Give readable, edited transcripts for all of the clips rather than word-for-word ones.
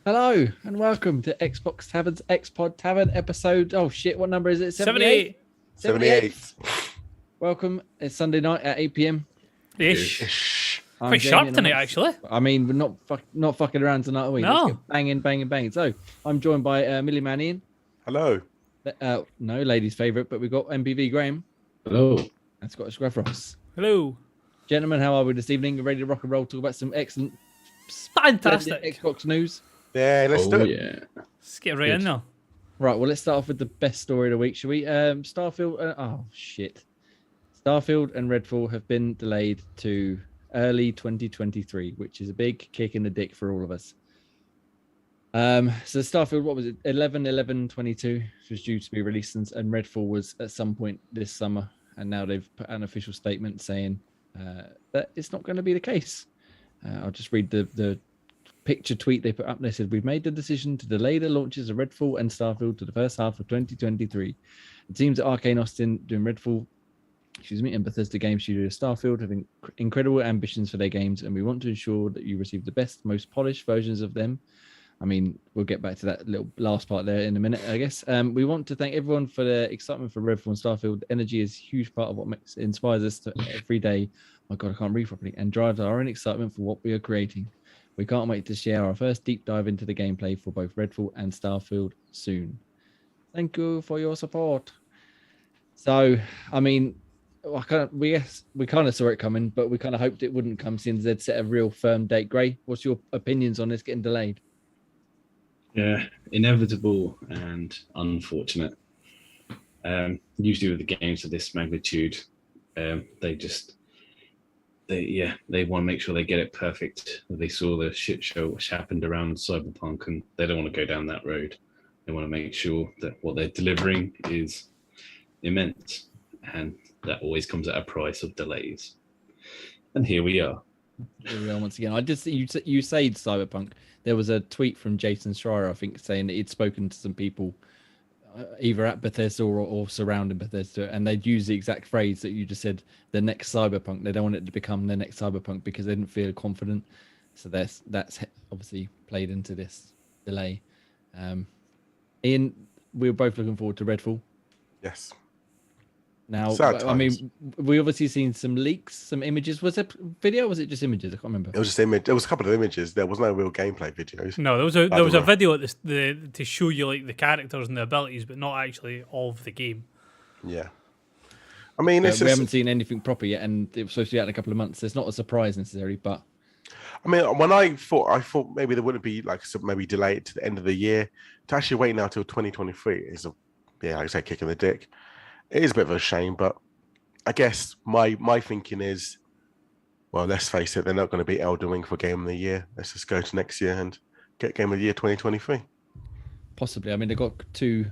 Hello and welcome to Xbox Tavern's Xpod Tavern episode. Oh shit, what number is it? 78 78. Welcome. It's Sunday night at 8 p.m. ish. Ish. I'm Quite Jamie sharp and tonight, I'm- actually. I mean, we're not fucking around tonight, are we? No. Let's get banging. So I'm joined by Millie Man Ian. Hello. No, ladies' favourite, but we've got MBV Graham Hello. and Scottish Gruff Ross. Hello. Gentlemen, how are we this evening? Ready to rock and roll? Talk about some excellent Fantastic. Xbox news. Yeah, let's do it. Yeah. Let's get right in there. Right, well, let's start off with the best story of the week, shall we? Starfield. Oh, shit. Starfield and Redfall have been delayed to early 2023, which is a big kick in the dick for all of us. So Starfield, what was it? 11/11/22 was due to be released, and Redfall was at some point this summer, and now they've put an official statement saying that it's not going to be the case. I'll just read the picture tweet they put up. They said, "We've made the decision to delay the launches of Redfall and Starfield to the first half of 2023. The teams at Arcane Austin doing Redfall, and Bethesda Game Studio Starfield have incredible ambitions for their games, and we want to ensure that you receive the best, most polished versions of them." I mean, we'll get back to that little last part there in a minute, I guess. We want to thank everyone for their excitement for Redfall and Starfield. Energy is a huge part of what inspires us to every day. My God, I can't read properly. And drives our own excitement for what we are creating. We can't wait to share our first deep dive into the gameplay for both Redfall and Starfield soon. Thank you for your support. So, I mean, we kind of saw it coming, but we kind of hoped it wouldn't come since they'd set a real firm date. Gray, what's your opinions on this getting delayed? Yeah, inevitable and unfortunate. Usually with the games of this magnitude, they want to make sure they get it perfect. They saw the shit show which happened around Cyberpunk, and they don't want to go down that road. They want to make sure that what they're delivering is immense, and that always comes at a price of delays. And here we are. Here we are once again. I did see you say Cyberpunk. There was a tweet from Jason Schreier, I think, saying that he'd spoken to some people either at Bethesda or surrounding Bethesda, and they'd use the exact phrase that you just said, the next Cyberpunk. They don't want it to become the next Cyberpunk because they didn't feel confident. So that's obviously played into this delay. Ian, we were both looking forward to Redfall. Yes. Now, Sad I mean, times. we obviously seen some leaks, some images. Was it video or was it just images? I can't remember. It was just image. There was a couple of images. There was no real gameplay videos. No, there was a video at to show you like the characters and the abilities, but not actually of the game. Yeah. I mean, We haven't seen anything proper yet, and it was supposed to be out in a couple of months. It's not a surprise necessarily, but I mean, when I thought maybe there wouldn't be like maybe delayed to the end of the year. To actually wait now till 2023 is like I say, kick in the dick. It is a bit of a shame, but I guess my thinking is, well, let's face it, they're not going to beat Elden Ring for Game of the Year. Let's just go to next year and get Game of the Year 2023. possibly. I mean, they've got two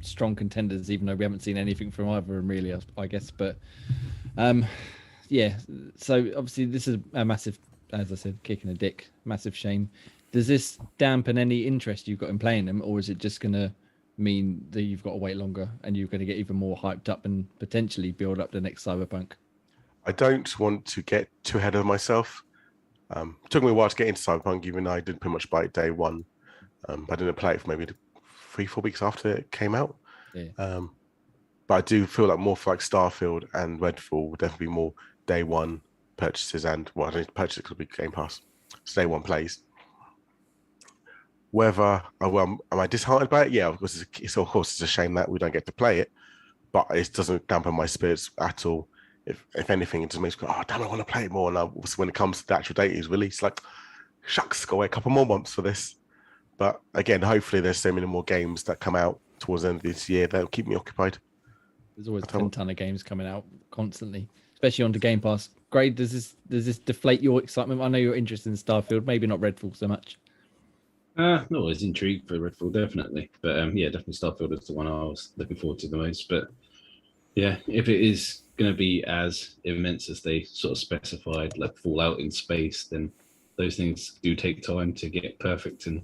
strong contenders, even though we haven't seen anything from either of them really, I guess. But yeah, so obviously this is a massive, as I said, kick in the dick, massive shame. Does this dampen any interest you've got in playing them, or is it just going to mean that you've got to wait longer and you're going to get even more hyped up and potentially build up the next Cyberpunk? I don't want to get too ahead of myself. It took me a while to get into Cyberpunk, even though I didn't pretty much buy it day one. I didn't play it for maybe 3-4 weeks after it came out. Yeah. But I do feel like more for like Starfield and Redfall would definitely be more day one purchases, and well, I don't need to purchase it because it'll be Game Pass. So day one plays. Whether am I disheartened by it? Yeah, of course. It's a shame that we don't get to play it, but it doesn't dampen my spirits at all. If anything, it just makes me go, oh damn, I want to play it more. And when it comes to the actual date is released, like shucks, go away a couple more months for this. But again, hopefully there's so many more games that come out towards the end of this year that'll keep me occupied. There's always a ton of games coming out constantly, especially onto Game Pass. Greg, does this deflate your excitement? I know you're interested in Starfield, maybe not Redfall so much. No, I was intrigued for Redfall, definitely. But yeah, definitely Starfield is the one I was looking forward to the most. But yeah, if it is going to be as immense as they sort of specified, like Fallout in space, then those things do take time to get perfect. And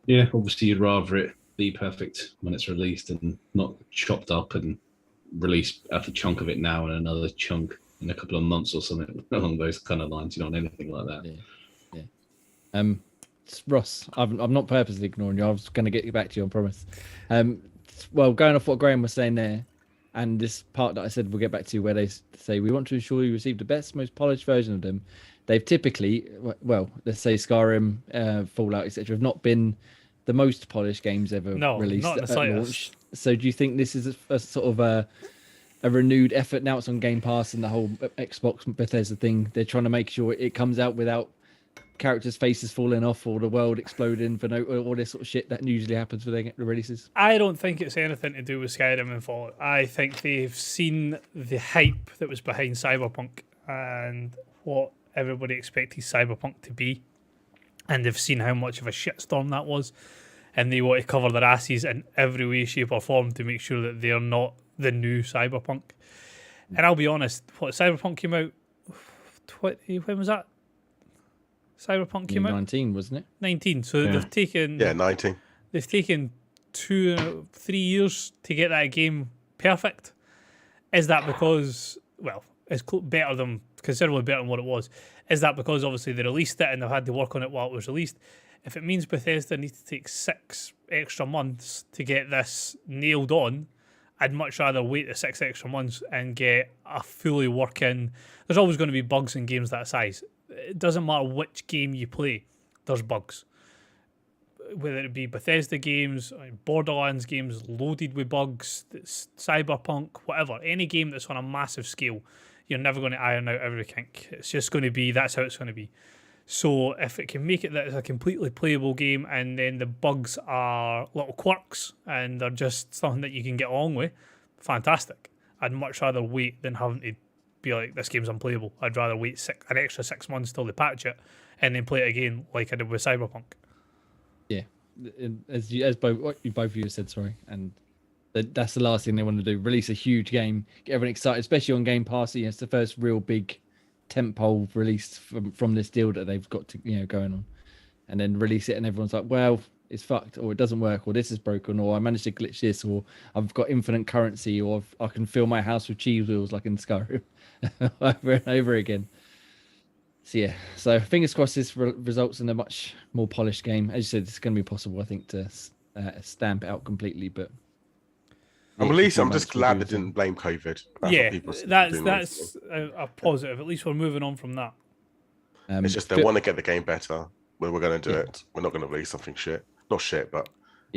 yeah, obviously you'd rather it be perfect when it's released and not chopped up and released at a chunk of it now and another chunk in a couple of months or something along those kind of lines. You don't want anything like that. Yeah. Ross, I'm not purposely ignoring you. I was going to get you back to you, I promise. Well, going off what Graham was saying there, and this part that I said we'll get back to, where they say we want to ensure you receive the best, most polished version of them. They've typically, well, let's say Skyrim, Fallout, etc., have not been the most polished games ever released not in the at launch. So do you think this is a sort of a renewed effort now? It's on Game Pass and the whole Xbox Bethesda thing. They're trying to make sure it comes out without characters' faces falling off or the world exploding for all this sort of shit that usually happens when they get the releases. I don't think it's anything to do with Skyrim and Fallout. I think they've seen the hype that was behind Cyberpunk and what everybody expected Cyberpunk to be, and they've seen how much of a shitstorm that was, and they want to cover their asses in every way, shape or form to make sure that they're not the new Cyberpunk. And I'll be honest, Cyberpunk came out, when was that? Cyberpunk came out 19, wasn't it? 19. So they've taken 19. They've taken 2-3 years to get that game perfect. Is that because, well, it's considerably better than what it was? Is that because obviously they released it and they've had to work on it while it was released? If it means Bethesda needs to take 6 extra months to get this nailed on, I'd much rather wait the 6 extra months and get a fully working. There's always going to be bugs in games that size. It doesn't matter which game you play, there's bugs. Whether it be Bethesda games, Borderlands games loaded with bugs, Cyberpunk, whatever. Any game that's on a massive scale, you're never going to iron out every kink. It's just going to be, that's how it's going to be. So if it can make it that it's a completely playable game and then the bugs are little quirks and they're just something that you can get along with, fantastic. I'd much rather wait than having to be like, this game's unplayable. I'd rather wait an extra 6 months till they patch it and then play it again like I did with Cyberpunk. Yeah, as both of you said, sorry, and that's the last thing they want to do. Release a huge game, get everyone excited, especially on Game Pass. It's the first real big tentpole release from this deal that they've got to going on, and then release it, and everyone's like, "Well, it's fucked, or it doesn't work, or this is broken, or I managed to glitch this, or I've got infinite currency, or I can fill my house with cheese wheels like in Skyrim," over and over again. So yeah, so fingers crossed this results in a much more polished game. As you said, it's going to be possible, I think, to stamp it out completely. But At least I'm just glad they didn't blame COVID. That's a positive. At least we're moving on from that. It's just they want to get the game better. We're going to do it. We're not going to release something shit. Not shit, but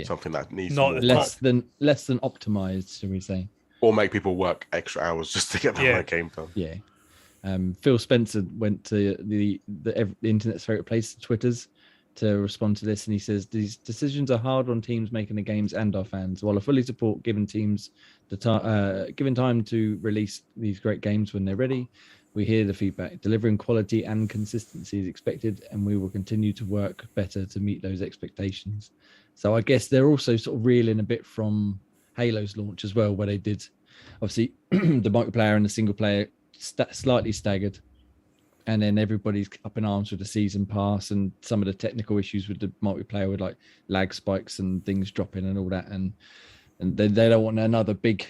something that needs less than optimized, shall we say? Or make people work extra hours just to get that game done. Yeah. Phil Spencer went to the internet's favorite place, Twitter's, to respond to this, and he says these decisions are hard on teams making the games and our fans. While I fully support giving teams giving time to release these great games when they're ready, we hear the feedback. Delivering quality and consistency is expected, and we will continue to work better to meet those expectations. So I guess they're also sort of reeling a bit from Halo's launch as well, where they did obviously the multiplayer and the single player slightly staggered, and then everybody's up in arms with the season pass and some of the technical issues with the multiplayer, with like lag spikes and things dropping and all that, and they don't want another big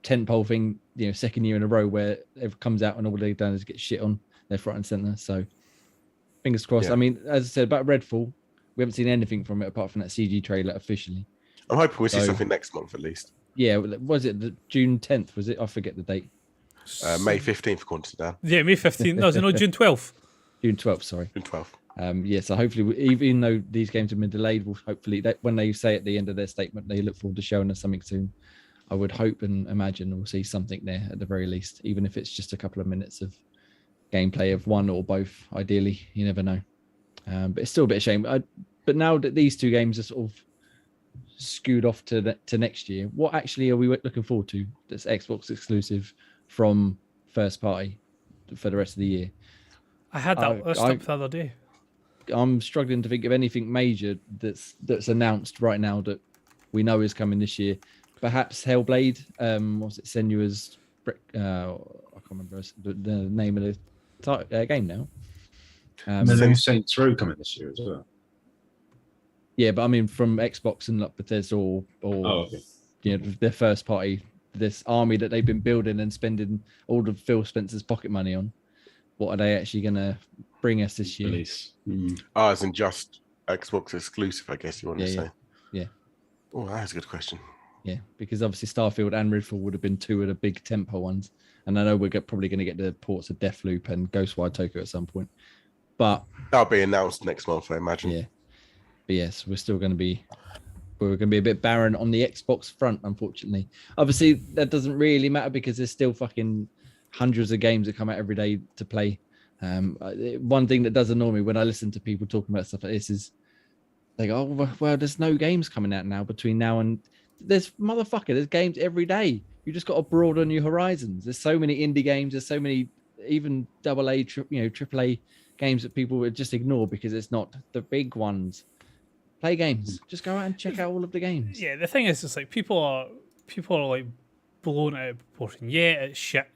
tentpole thing, second year in a row where it comes out and all they've done is get shit on their front and center. So fingers crossed. I mean, as I said about Redfall, we haven't seen anything from it apart from that CG trailer officially. I'm hoping we see something next month at least. Yeah, was it the June 10th? Was it? I forget the date. May 15th, according to Dan. Yeah, May 15th. No, June 12th. June 12th, sorry. June 12th. So hopefully, even though these games have been delayed, we'll hopefully, when they say at the end of their statement, they look forward to showing us something soon. I would hope and imagine we'll see something there at the very least, even if it's just a couple of minutes of gameplay of one or both. Ideally, you never know. But it's still a bit of a shame. But now that these two games are sort of skewed off to next year, what actually are we looking forward to that's Xbox exclusive from first party for the rest of the year? I had that list up the other day. I'm struggling to think of anything major that's announced right now that we know is coming this year. Perhaps Hellblade. Was it Senua's? I can't remember the name of the game now. The new Saints Row coming this year as well. Yeah, but I mean from Xbox and like Bethesda or their first party, this army that they've been building and spending all of Phil Spencer's pocket money on. What are they actually going to bring us this year? As in just Xbox exclusive, I guess you want to say. Yeah. Oh, that's a good question. Yeah, because obviously Starfield and Redfall would have been two of the big tempo ones. And I know we're probably going to get the ports of Deathloop and Ghostwire Tokyo at some point. But that'll be announced next month, I imagine. Yeah. But yes, we're going to be a bit barren on the Xbox front, unfortunately. Obviously, that doesn't really matter because there's still fucking hundreds of games that come out every day to play. One thing that does annoy me when I listen to people talking about stuff like this is they go, oh, well, there's no games coming out now between now and there's games every day. You just got to broaden your horizons. There's so many indie games. There's so many even triple A games that people would just ignore because it's not the big ones. Play games. Just go out and check out all of the games. Yeah, the thing is, it's like people are like blown out of proportion. Yeah, it's shit.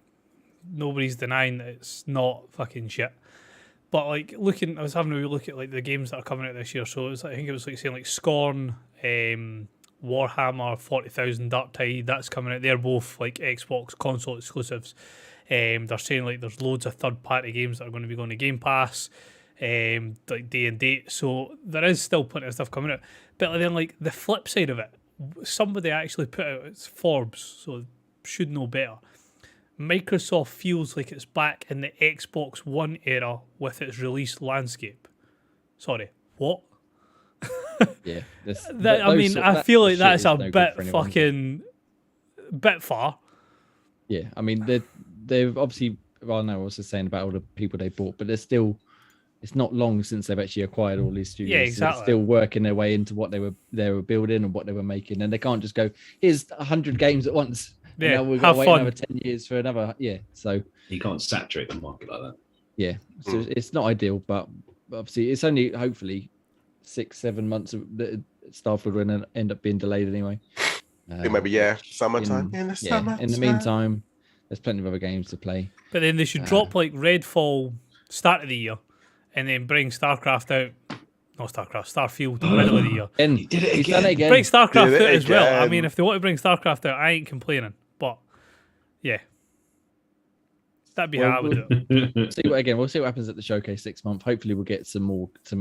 Nobody's denying that it's not fucking shit. But like I was having a look at like the games that are coming out this year. So I think it was like saying like Scorn, Warhammer 40,000 Dark Tide, that's coming out. They're both like Xbox console exclusives. They're saying like there's loads of third party games that are going to be going to Game Pass, like day and date. So there is still plenty of stuff coming out. But then like the flip side of it, somebody actually put out, it's Forbes, so should know better. Microsoft feels like it's back in the Xbox One era with its release landscape. Sorry, what? Yeah, I feel like that's a bit fucking bit far. Yeah, I mean they've obviously. Well, no, I was just saying about all the people they bought, but they're still. It's not long since they've actually acquired all these studios. Yeah, exactly. So they're still working their way into what they were building and what they were making, and they can't just go, "Here's 100 games at once." Yeah, we've got to wait another 10 years for another. Yeah, so you can't saturate the market like that. Yeah, so it's not ideal, but obviously it's only hopefully 6-7 months of Starfield will end up being delayed anyway. Maybe summertime. In the meantime, there's plenty of other games to play. But then they should drop like Redfall start of the year, and then bring Starfield middle of the year. And he did it again. Bring Starcraft out as well. I mean, if they want to bring Starcraft out, I ain't complaining. But yeah, that'd be how I would do it. We'll see what happens at the showcase 6 months. Hopefully, we'll get some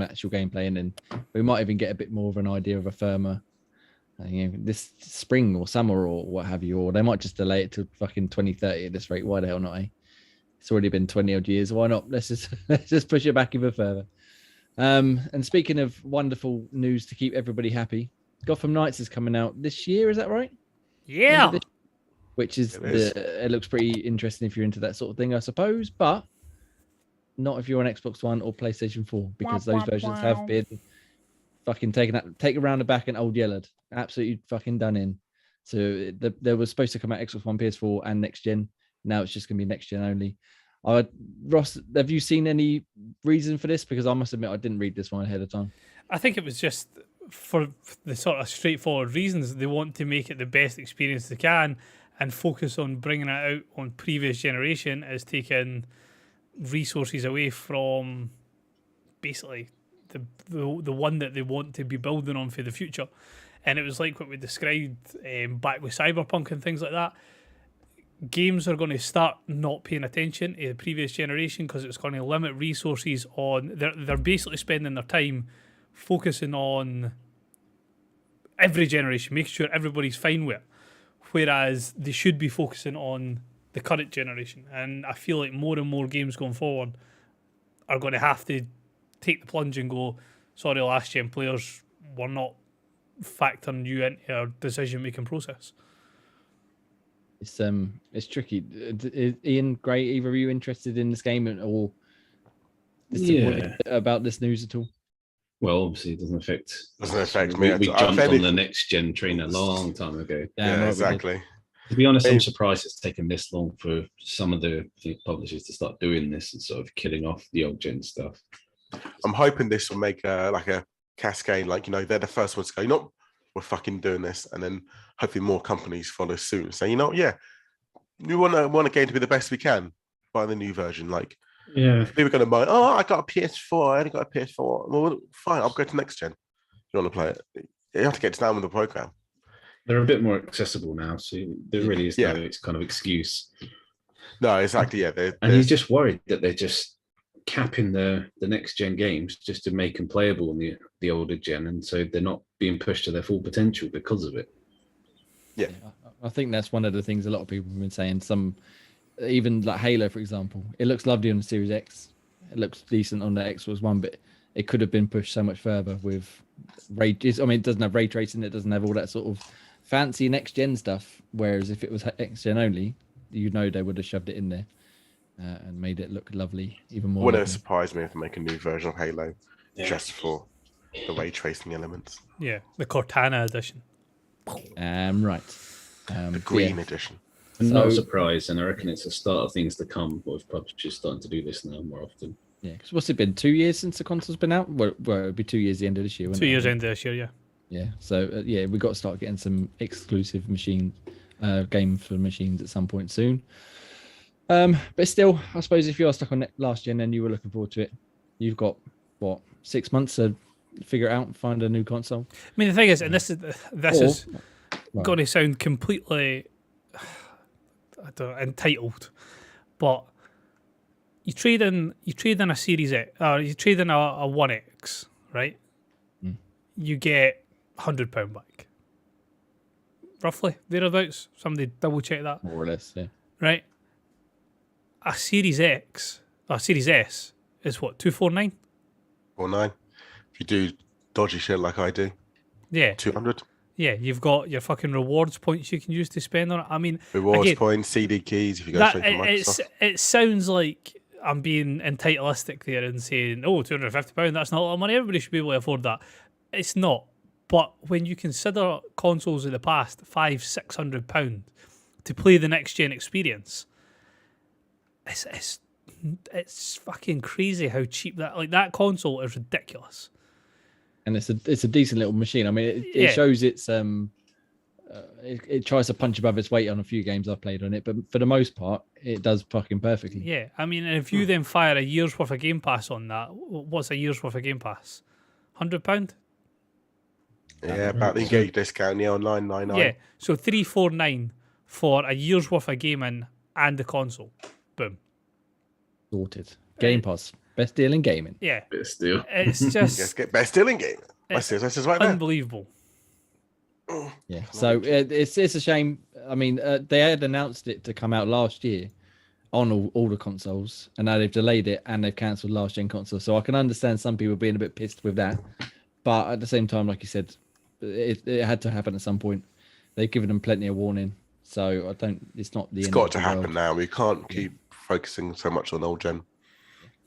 actual gameplay, and then we might even get a bit more of an idea of a firmer, this spring or summer or what have you. Or they might just delay it to fucking 2030 at this rate. Why the hell not? It's already been 20 odd years. Why not? Let's just push it back even further. And speaking of wonderful news to keep everybody happy, Gotham Knights is coming out this year. Is that right? Yeah. Which it looks pretty interesting if you're into that sort of thing, I suppose, but not if you're on Xbox One or PlayStation 4, because those versions have been fucking taken around the back and old yellowed, absolutely fucking done in. So they were supposed to come out Xbox One, PS4, and next gen. Now it's just going to be next gen only. Ross, have you seen any reason for this? Because I must admit I didn't read this one ahead of time. I think it was just for the sort of straightforward reasons. They want to make it the best experience they can and focus on bringing it out on previous generation as taking resources away from basically the one that they want to be building on for the future. And it was like what we described back with Cyberpunk and things like that. Games are going to start not paying attention to the previous generation because it's going to limit resources on. They're basically spending their time focusing on every generation, making sure everybody's fine with it. Whereas they should be focusing on the current generation. And I feel like more and more games going forward are going to have to take the plunge and go, sorry, last gen players, we're not factoring you into our decision making process. It's tricky. Ian, Gray, either of you interested in this game or about this news at all? Well, obviously it doesn't affect me. We jumped on the next gen train a long time ago. Yeah, exactly. To be honest, I'm surprised it's taken this long for some of the publishers to start doing this and sort of killing off the old gen stuff. I'm hoping this will make a cascade, they're the first ones to go, we're fucking doing this, and then hopefully more companies follow suit and say, we want a game to be the best we can. Buy the new version. People are going to buy. Oh, I got a PS4. I only got a PS4. Well, fine. I'll go to next gen. You want to play it? You have to get down with the program. They're a bit more accessible now, so there really is no kind of excuse. No, exactly. Yeah, and he's just worried that they're just capping the next gen games just to make them playable on the older gen, and so they're not being pushed to their full potential because of it. Yeah. I think that's one of the things a lot of people have been saying. Some, even like Halo, for example, it looks lovely on the Series X. It looks decent on the Xbox One, but it could have been pushed so much further with ray. I mean, it doesn't have ray tracing. It doesn't have all that sort of fancy next gen stuff. Whereas if it was next gen only, you know they would have shoved it in there and made it look lovely, even more. Wouldn't surprise me if they make a new version of Halo just for the ray tracing elements. Yeah, the Cortana edition. Right. The green edition. I'm not surprised, and I reckon it's a start of things to come with publishers starting to do this now more often. Yeah, because what's it been? 2 years since the console's been out? Well, it'll be 2 years the end of this year. 2 years end of this year, yeah. Yeah, so we got to start getting some exclusive game for machines at some point soon. But still, I suppose if you are stuck on last gen and you were looking forward to it, you've got 6 months to figure it out and find a new console. I mean, the thing is, and this is going to sound completely entitled, but you trade in a Series X, or you trade in a One X, right? You get £100 back, roughly thereabouts. Somebody double check that. More or less, yeah. Right. A Series X, or Series S, is what, 249? 49. If you do dodgy shit like I do, 200. Yeah, you've got your fucking rewards points you can use to spend on it. I mean, rewards points, CD keys. If you go straight from Microsoft, it sounds like I'm being entitleistic there and saying, "Oh, £250, that's not a lot of money. Everybody should be able to afford that." It's not. But when you consider consoles in the past, £500-600 to play the next gen experience, it's fucking crazy how cheap that console is. Ridiculous. And it's a decent little machine. I mean, it shows its it tries to punch above its weight on a few games I've played on it, but for the most part, it does fucking perfectly. Yeah, I mean, if you then fire a year's worth of Game Pass on that, what's a year's worth of Game Pass? £100? Yeah, about the engage discount, online 99. Yeah, so 349 for a year's worth of gaming and the console. Boom. Sorted. Game Pass. Best deal in gaming. Yeah. Best deal. It's just... Yes, get best deal in gaming. That's right there. Unbelievable. Yeah, so it's a shame. I mean, they had announced it to come out last year on all the consoles, and now they've delayed it and they've cancelled last gen consoles. So I can understand some people being a bit pissed with that, but at the same time, like you said, it had to happen at some point. They've given them plenty of warning, so it's not the. It's got to happen now. We can't keep focusing so much on old gen.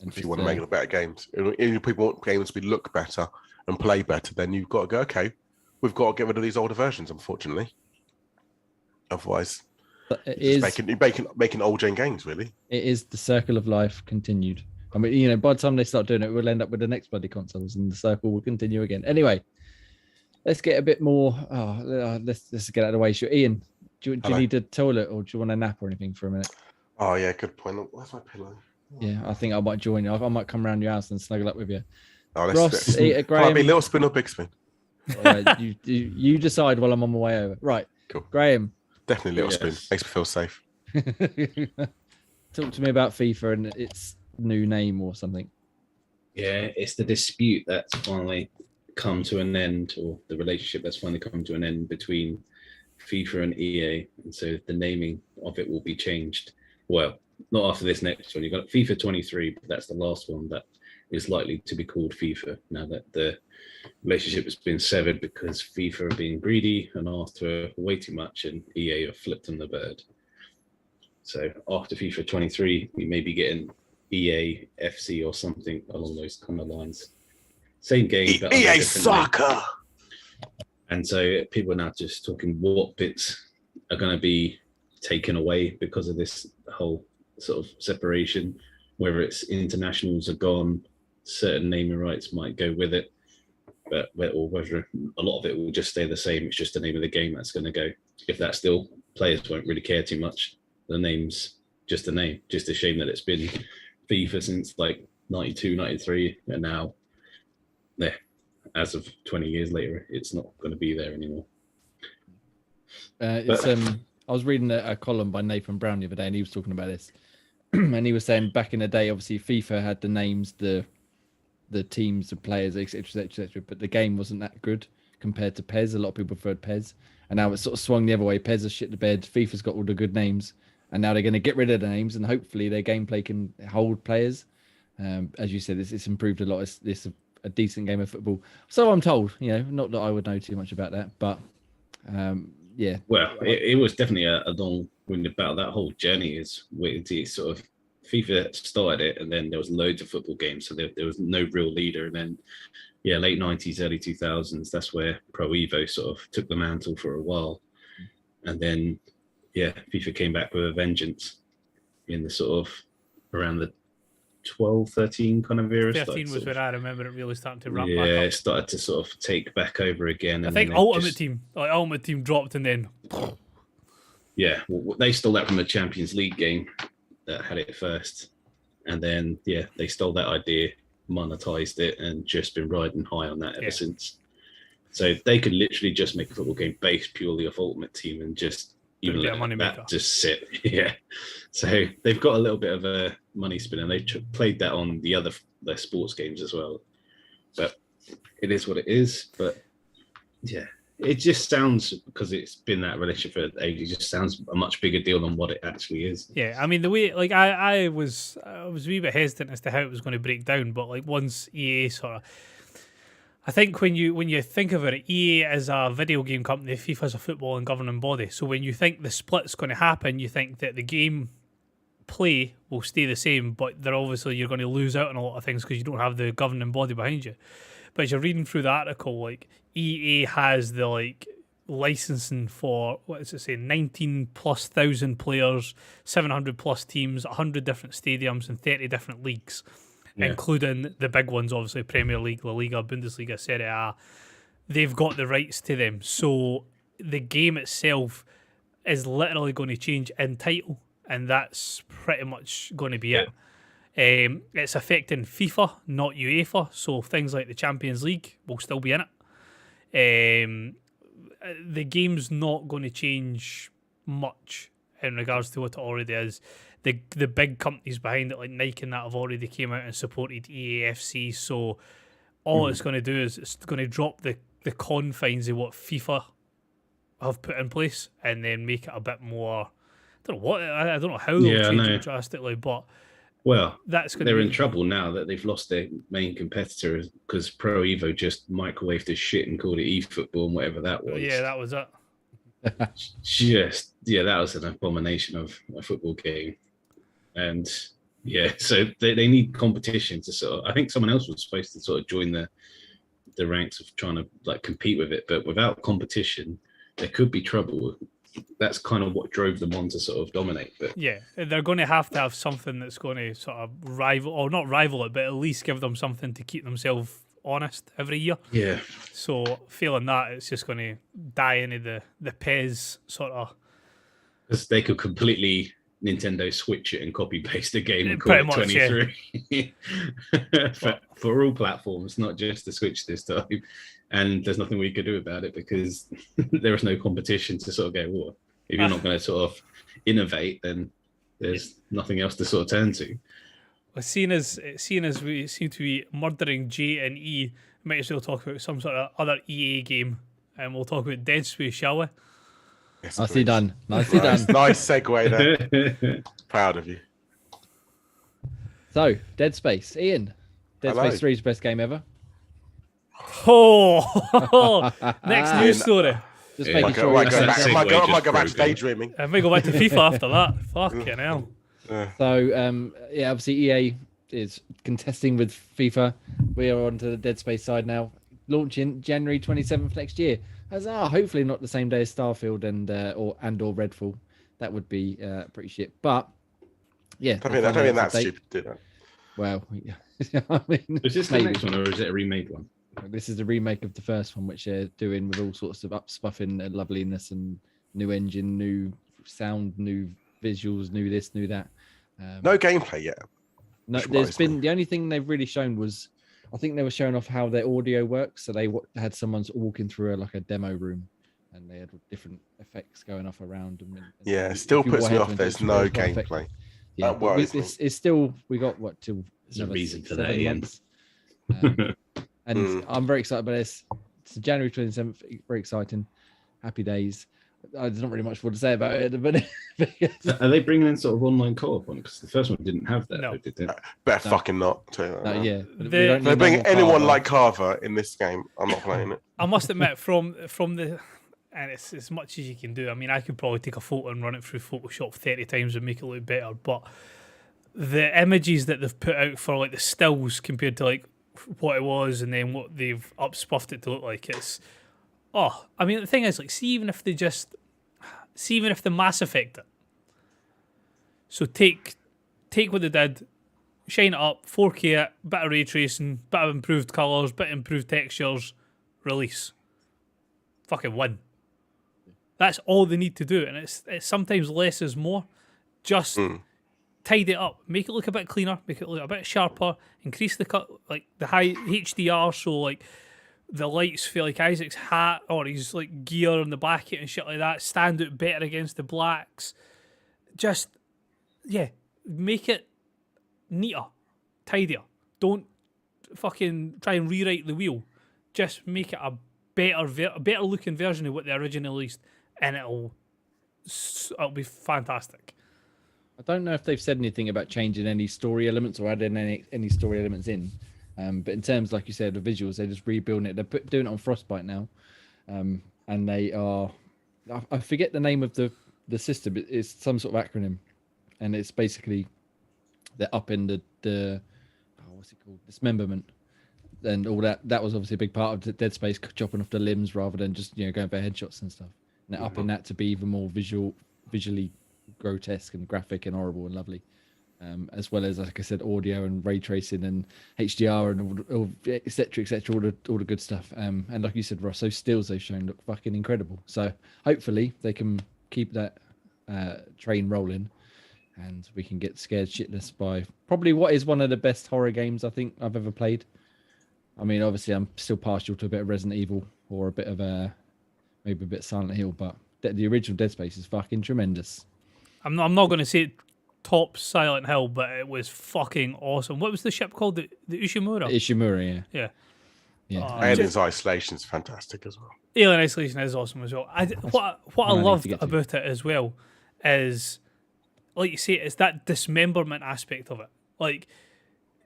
If you want to make better games, if people want games to look better and play better, then you've got to go, okay, we've got to get rid of these older versions, unfortunately. Otherwise, making old gen games, really. It is the circle of life continued. I mean, by the time they start doing it, we'll end up with the next bloody consoles and the circle will continue again. Anyway, let's get a bit more. Let's get out of the way. Sure. Ian, do you need a toilet or do you want a nap or anything for a minute? Oh, yeah, good point. Where's my pillow? Yeah, I think I might join you. I might come around your house and snuggle up with you. Oh, Ross, Graham. Might be little spoon or big spoon. You decide while I'm on my way over. Right. Cool. Graham. Definitely little spoon. Makes me feel safe. Talk to me about FIFA and its new name or something. Yeah, it's the dispute that's finally come to an end, or the relationship that's finally come to an end between FIFA and EA. And so the naming of it will be changed. Well, not after this next one. You've got FIFA 23, but that's the last one that is likely to be called FIFA now that the relationship has been severed because FIFA are being greedy and after way too much, and EA have flipped them the bird. So after FIFA 23, we may be getting EA FC or something along those kind of lines. Same game, but EA Soccer. And so people are now just talking what bits are going to be taken away because of this whole sort of separation, whether it's internationals are gone, certain naming rights might go with it, but or whether a lot of it will just stay the same. It's just the name of the game that's going to go. If that still, players won't really care too much. The name's just a name. Just a shame that it's been FIFA since like 92, 93, and now, as of 20 years later, it's not going to be there anymore. I was reading a column by Nathan Brown the other day, and he was talking about this. and he was saying back in the day, obviously FIFA had the names, the teams, the players, etc., etc. But the game wasn't that good compared to PES. A lot of people preferred PES, and now it's sort of swung the other way. PES has shit the bed. FIFA's got all the good names, and now they're going to get rid of the names, and hopefully their gameplay can hold players. As you said, it's improved a lot. It's a decent game of football, so I'm told. Not that I would know too much about that, but yeah. Well, it was definitely a long-winded battle. That whole journey is waiting to sort of FIFA started it, and then there was loads of football games, so there was no real leader. And then, late 90s, early 2000s, that's where Pro Evo sort of took the mantle for a while. And then, FIFA came back with a vengeance in the sort of around the 12, 13 kind of era. 13 was when I remember it really starting to ramp back up. Yeah, it started to sort of take back over again. I think Ultimate Team dropped, and then... Yeah, well, they stole that from the Champions League game that had it first. And then, they stole that idea, monetized it, and just been riding high on that ever since. So they could literally just make a football game based purely off Ultimate Team and just even let that just sit. Yeah. So they've got a little bit of a money spin, and they've played that on their sports games as well. But it is what it is. But yeah, it just sounds, because it's been that relationship for ages, it just sounds a much bigger deal than what it actually is. Yeah, I mean, the way, like, I was a wee bit hesitant as to how it was going to break down, but like once EA sort of, I think when you think of it, EA is a video game company, FIFA is a football and governing body. So when you think the split's going to happen, you think that the game play will stay the same, but you're going to lose out on a lot of things because you don't have the governing body behind you. But as you're reading through the article, like, EA has the like licensing for, what does it say, 19,000+ players, 700+ teams, 100 different stadiums, and 30 different leagues, including the big ones, obviously Premier League, La Liga, Bundesliga, Serie A. They've got the rights to them, so the game itself is literally going to change in title, and that's pretty much going to be it. It's affecting FIFA, not UEFA, so things like the Champions League will still be in it. The game's not going to change much in regards to what it already is. The big companies behind it, like Nike and that, have already came out and supported EAFC, so all it's going to do is it's going to drop the confines of what FIFA have put in place and then make it a bit more... I don't know how they'll change it drastically, but... Well, they're in trouble now that they've lost their main competitor because Pro Evo just microwaved his shit and called it eFootball and whatever that was. Yeah, that was it. That was an abomination of a football game. And so they need competition to sort of... I think someone else was supposed to sort of join the ranks of trying to like compete with it, but without competition, there could be trouble. That's kind of what drove them on to sort of dominate. But they're going to have something that's going to sort of rival, or not rival it, but at least give them something to keep themselves honest every year. Yeah. So failing that, it's just going to die into the PES sort of... Because they could completely Nintendo Switch it and copy paste the game and call it 23. For all platforms, not just the Switch this time. And there's nothing we could do about it because there is no competition to sort of go, well, if you're not going to sort of innovate, then there's nothing else to sort of turn to. Well, seeing as we seem to be murdering J and E, we might as well talk about some sort of other EA game, and we'll talk about Dead Space, shall we? Yes, Nicely done. Nice segue there. Proud of you. So, Dead Space. Ian, Dead Space 3 is the best game ever. Oh, next news story. Just making sure. I might go back to daydreaming. I might go back to FIFA after that. Fucking hell. So, obviously EA is contesting with FIFA. We are on to the Dead Space side now. Launching January 27th next year. Hopefully not the same day as Starfield and or Redfall. That would be pretty shit. But yeah, I don't think that's stupid to do that. Well, I mean, is this the next one or is it a remade one? This is the remake of the first one, which they're doing with all sorts of upspuffing and loveliness and new engine, new sound, new visuals, new this, new that. No gameplay yet. No, there's been the only thing they've really shown was, I think they were showing off how their audio works. So they had someone walking through a demo room, and they had different effects going off around them. Still puts me off. There's no gameplay. Yeah, That but worries me. it's still, we got what till There's a another reason for 7 that, Ian. months. And I'm very excited about this. It's January 27th. Very exciting. Happy days. There's not really much more to say about it, but Are they bringing in sort of online co-op on it? Because the first one didn't have that. No. Did they? Better No. fucking not. Tell you that now. yeah. But The- we don't If they need bring no more anyone Carver. like Carver in this game, I'm not playing it. I must admit, from the, and it's as much as you can do. I mean, I could probably take a photo and run it through Photoshop 30 times and make it look better. But the images that they've put out for like the stills compared to like what it was, and then what they've upspuffed it to look like, it's I mean, the thing is, like, see even if they Mass Effect it. So take what they did, shine it up, 4K it, bit of ray tracing, bit of improved colours, bit of improved textures, release. Fucking win. That's all they need to do, and it's sometimes less is more. Just tidy it up, make it look a bit cleaner, make it look a bit sharper, increase the cut, like the high HDR, so like the lights feel like Isaac's hat or his like gear on the back of it and shit like that stand out better against the blacks. Just make it neater, tidier. Don't fucking try and rewrite the wheel. Just make it a better looking version of what they originally released, and it'll be fantastic. I don't know if they've said anything about changing any story elements or adding any story elements in. But in terms, like you said, the visuals, they're just rebuilding it. They're doing it on Frostbite now. And they are... I forget the name of the system. It's some sort of acronym. And it's basically... They're up in the what's it called? Dismemberment. And all that. That was obviously a big part of Dead Space, chopping off the limbs rather than just, going for headshots and stuff. And they're up in that to be even more visually grotesque and graphic and horrible and lovely, as well as, like I said, audio and ray tracing and HDR and all etc, all the good stuff. And like you said, Ross, those stills they've shown look fucking incredible. So hopefully they can keep that train rolling, and we can get scared shitless by probably what is one of the best horror games I think I've ever played. I mean, obviously I'm still partial to a bit of Resident Evil or a bit of maybe a bit Silent Hill, but the original Dead Space is fucking tremendous. I'm not going to say top Silent Hill, but it was fucking awesome. What was the ship called? The Ishimura? Ishimura, Yeah. Alien's Isolation is fantastic as well. Alien Isolation is awesome as well. What I need to loved get to. about it as well is, like you say, it's that dismemberment aspect of it. Like,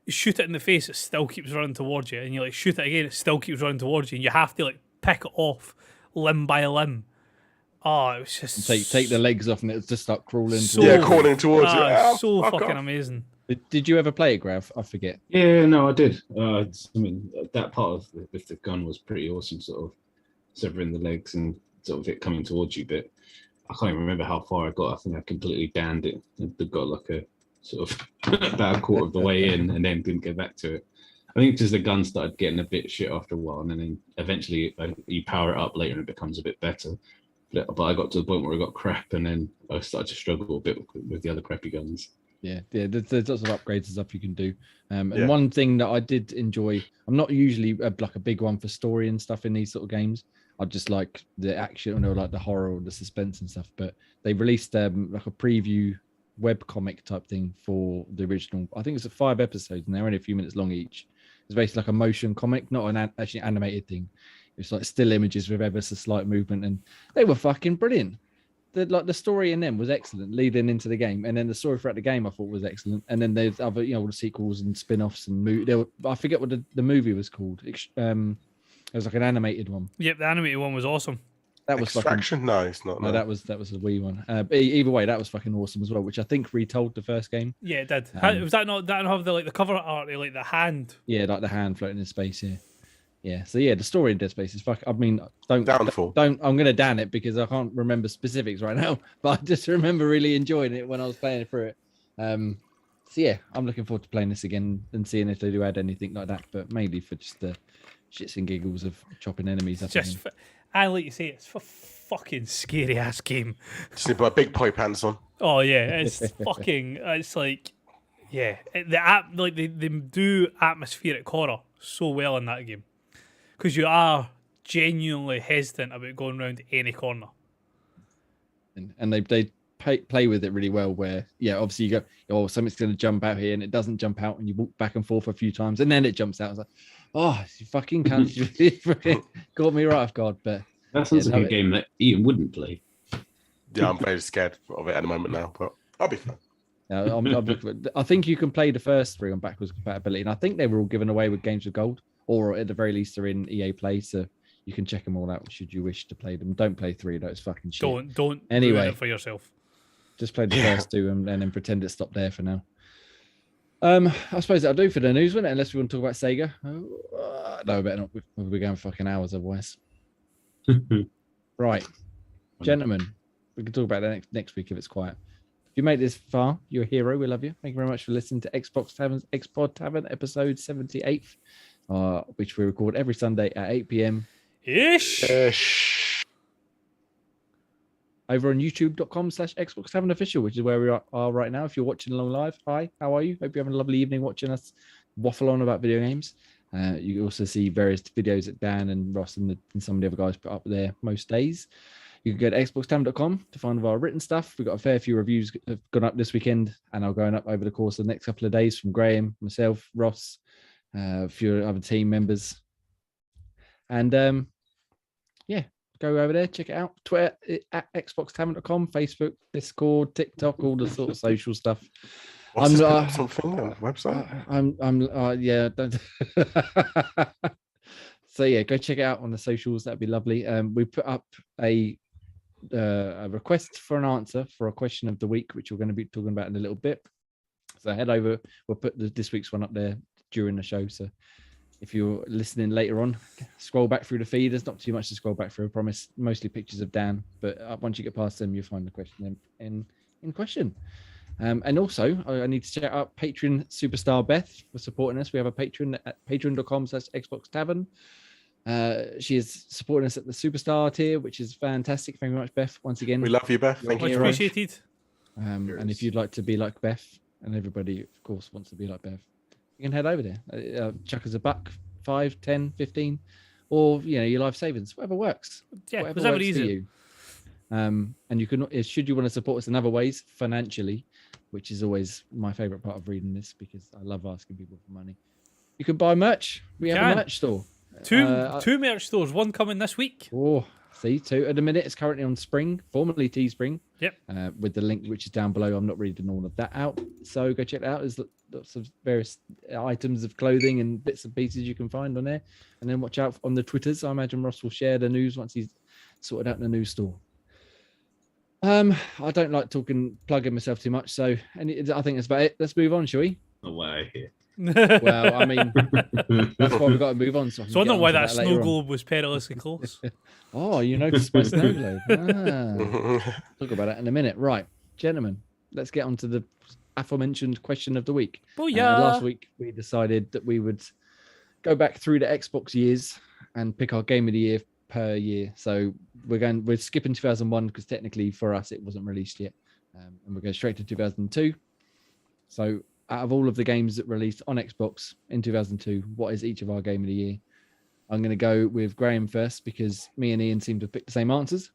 you shoot it in the face, it still keeps running towards you, and you like shoot it again, it still keeps running towards you, and you have to like pick it off limb by limb. Oh, it was just take the legs off and it just start crawling. Crawling towards you. so Fuck fucking off. amazing. Did you ever play it, Grav? I forget. Yeah, no, I did. I mean, that part of with the gun was pretty awesome, sort of severing the legs and sort of it coming towards you. But I can't even remember how far I got. I think I completely damned it and got like a sort of about a quarter of the way in, and then didn't go back to it. I think because the gun started getting a bit shit after a while, and then eventually you power it up later and it becomes a bit better. But I got to the point where I got crap, and then I started to struggle a bit with the other crappy guns. Yeah. There's lots of upgrades and stuff you can do. And one thing that I did enjoy, I'm not usually like a big one for story and stuff in these sort of games. I just like the action, or like the horror or the suspense and stuff. But they released like a preview webcomic type thing for the original. I think it's 5 episodes, and they're only a few minutes long each. It's basically like a motion comic, not an actually animated thing. It's like still images with ever so slight movement, and they were fucking brilliant. The story in them was excellent leading into the game, and then the story throughout the game I thought was excellent. And then there's other, all the sequels and spin-offs and I forget what the movie was called. It was like an animated one. Yep, the animated one was awesome. That was Extraction? fucking... No, it's not. No, that was a wee one. But either way, that was fucking awesome as well, which I think retold the first game. Yeah, it did. Was that not have the cover art, like the hand? Yeah, like the hand floating in space. Yeah. So yeah, the story in Dead Space is fuck. I mean, don't. I'm gonna damn it because I can't remember specifics right now, but I just remember really enjoying it when I was playing through it. So yeah, I'm looking forward to playing this again and seeing if they do add anything like that, but mainly for just the shits and giggles of chopping enemies up. I like you say, it's a fucking scary ass game. Just need to put big pipe pants on. Oh yeah, it's fucking. It's like, yeah, they do atmospheric horror so well in that game, because you are genuinely hesitant about going around any corner. And they play with it really well. Where obviously you go, oh, something's going to jump out here, and it doesn't jump out, and you walk back and forth a few times, and then it jumps out. It's like, oh, you fucking can't caught me right off guard. But that sounds like a game that Ian wouldn't play. Yeah, I'm very scared of it at the moment now, but I'll be fine. I think you can play the first 3 on backwards compatibility, and I think they were all given away with Games with Gold, or at the very least they're in EA Play, so you can check them all out should you wish to play them. Don't play 3 though; it's fucking shit. Don't anyway ruin it for yourself. Just play the first 2 and then pretend it stopped there for now. I suppose that'll do for the news, wouldn't it? Unless we want to talk about Sega. No, better not. We'll be going fucking hours otherwise. Right, gentlemen, we can talk about that next week if it's quiet. If you made this far, you're a hero. We love you. Thank you very much for listening to Xbox Tavern's Xpod Tavern episode 78, which we record every Sunday at 8 p.m. Ish. Over on youtube.com/Xbox Tavern Official, which is where we are right now. If you're watching along live, hi, how are you? Hope you're having a lovely evening watching us waffle on about video games. You can also see various videos that Dan and Ross and some of the other guys put up there most days. You can go to xboxtavern.com to find all our written stuff. We've got a fair few reviews that have gone up this weekend and are going up over the course of the next couple of days from Graham, myself, Ross, a few other team members. And go over there, check it out. Twitter at xboxtavern.com, Facebook, Discord, TikTok, all the sort of social stuff. What's something on the website? Yeah. Don't... So yeah, go check it out on the socials. That'd be lovely. We put up a request for an answer for a question of the week, which we're going to be talking about in a little bit. So head over. We'll put this week's one up there during the show. So if you're listening later on, scroll back through the feed. There's not too much to scroll back through, I promise. Mostly pictures of Dan, but once you get past them, you'll find the question in question. And also, I need to shout out Patreon superstar Beth for supporting us. We have a Patreon at patreon.com/Xbox Tavern. She is supporting us at the superstar tier, which is fantastic. Thank you very much, Beth. Once again, we love you, Beth. Thank you. Much appreciated. And if you'd like to be like Beth, and everybody, of course, wants to be like Beth, you can head over there. Chuck us a buck, 5, 10, 15, or your life savings, whatever works. Yeah, whatever whatever works easy. for you. And you can, should you want to support us in other ways, financially, which is always my favorite part of reading this because I love asking people for money. You can buy merch. We have a merch store. Two merch stores, one coming this week. Oh, see, 2 at the minute. It's currently on Spring, formerly Teespring. Yep. With the link which is down below. I'm not reading all of that out, so go check it out. There's lots of various items of clothing and bits and pieces you can find on there. And then watch out on the Twitters. I imagine Ross will share the news once he's sorted out the news store. I don't like plugging myself too much, so I think that's about it. Let's move on, shall we? Away here. Well, I mean, that's why we've got to move on. So I don't know why that snow globe was perilously close. Oh, you noticed my snow globe. Talk about that in a minute. Right, gentlemen, let's get on to the aforementioned question of the week. Last week, we decided that we would go back through the Xbox years and pick our game of the year per year. So we're skipping 2001 because technically for us it wasn't released yet, and we're going straight to 2002. So out of all of the games that released on Xbox in 2002, what is each of our game of the year? I'm going to go with Graham first because me and Ian seem to pick the same answers.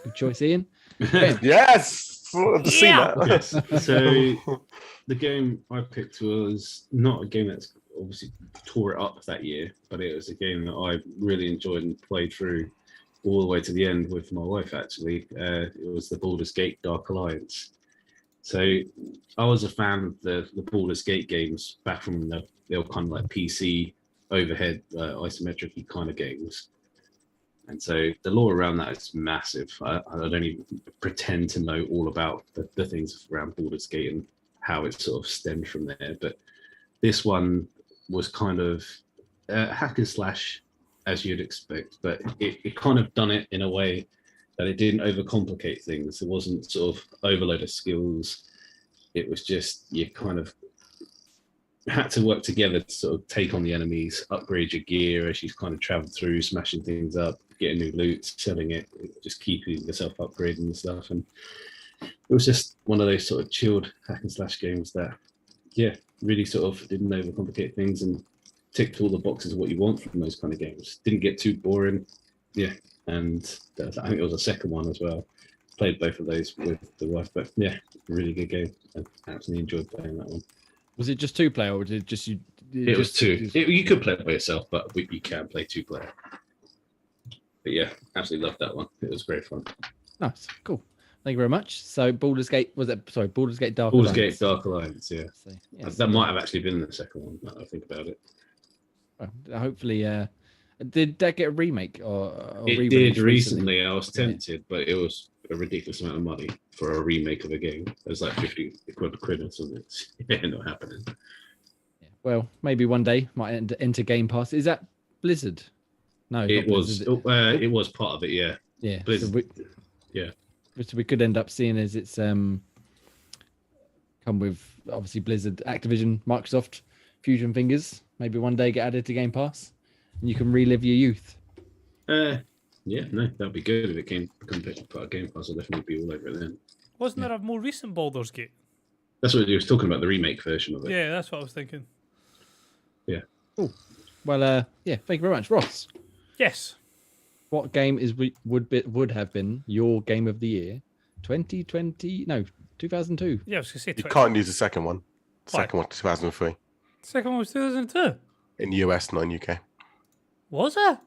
Good choice, Ian. Yes, I've seen that. Yes. So the game I picked was not a game that's obviously tore it up that year, but it was a game that I really enjoyed and played through all the way to the end with my wife. Actually, it was the Baldur's Gate Dark Alliance. So I was a fan of the Baldur's Gate games back from the old kind of like PC overhead isometric kind of games. And so the lore around that is massive. I don't even pretend to know all about the things around Baldur's Gate and how it sort of stemmed from there. But this one was kind of hack and slash, as you'd expect, but it kind of done it in a way that it didn't overcomplicate things. It wasn't sort of overload of skills. It was just you kind of had to work together to sort of take on the enemies, upgrade your gear as you kind of travel through, smashing things up, getting new loot, selling it, just keeping yourself upgrading and stuff. And it was just one of those sort of chilled hack and slash games that, yeah, really sort of didn't overcomplicate things and ticked all the boxes of what you want from those kind of games. Didn't get too boring. Yeah. And I think it was a second one as well. played both of those with the wife, but yeah, really good game. I absolutely enjoyed playing that one. Was it just 2-player, or did it just you? It was two. You could play it by yourself, but you can play 2-player. But yeah, absolutely loved that one. It was great fun. Nice, cool. Thank you very much. So Baldur's Gate Baldur's Gate Dark Baldur's Alliance. Gate Dark Alliance, yeah. So, yes. That might have actually been the second one. Now that I think about it. Well, hopefully, did that get a remake or It did recently. I was tempted, but it was a ridiculous amount of money for a remake of a game. It was like 50 quid or something. It ended up happening. Yeah. Well, maybe one day might enter Game Pass. Is that Blizzard? No, It was. It was part of it. Yeah. Yeah. Blizzard. Yeah. So we could end up seeing as it's come with obviously Blizzard, Activision, Microsoft, Fusion Fingers. Maybe one day get added to Game Pass, and you can relive your youth. Yeah, no, that'd be good if it become part of Game Pass. I'll definitely be all over it then. Wasn't there a more recent Baldur's Gate? That's what he was talking about, the remake version of it. Yeah, that's what I was thinking. Yeah. Cool. Well, yeah, thank you very much, Ross. Yes. What game would have been your game of the year? 2020? No, 2002. Yeah, I was going to say You 20. can't use the second one. Why? Second one, 2003. Second one was 2002. In US, not in UK. Was it?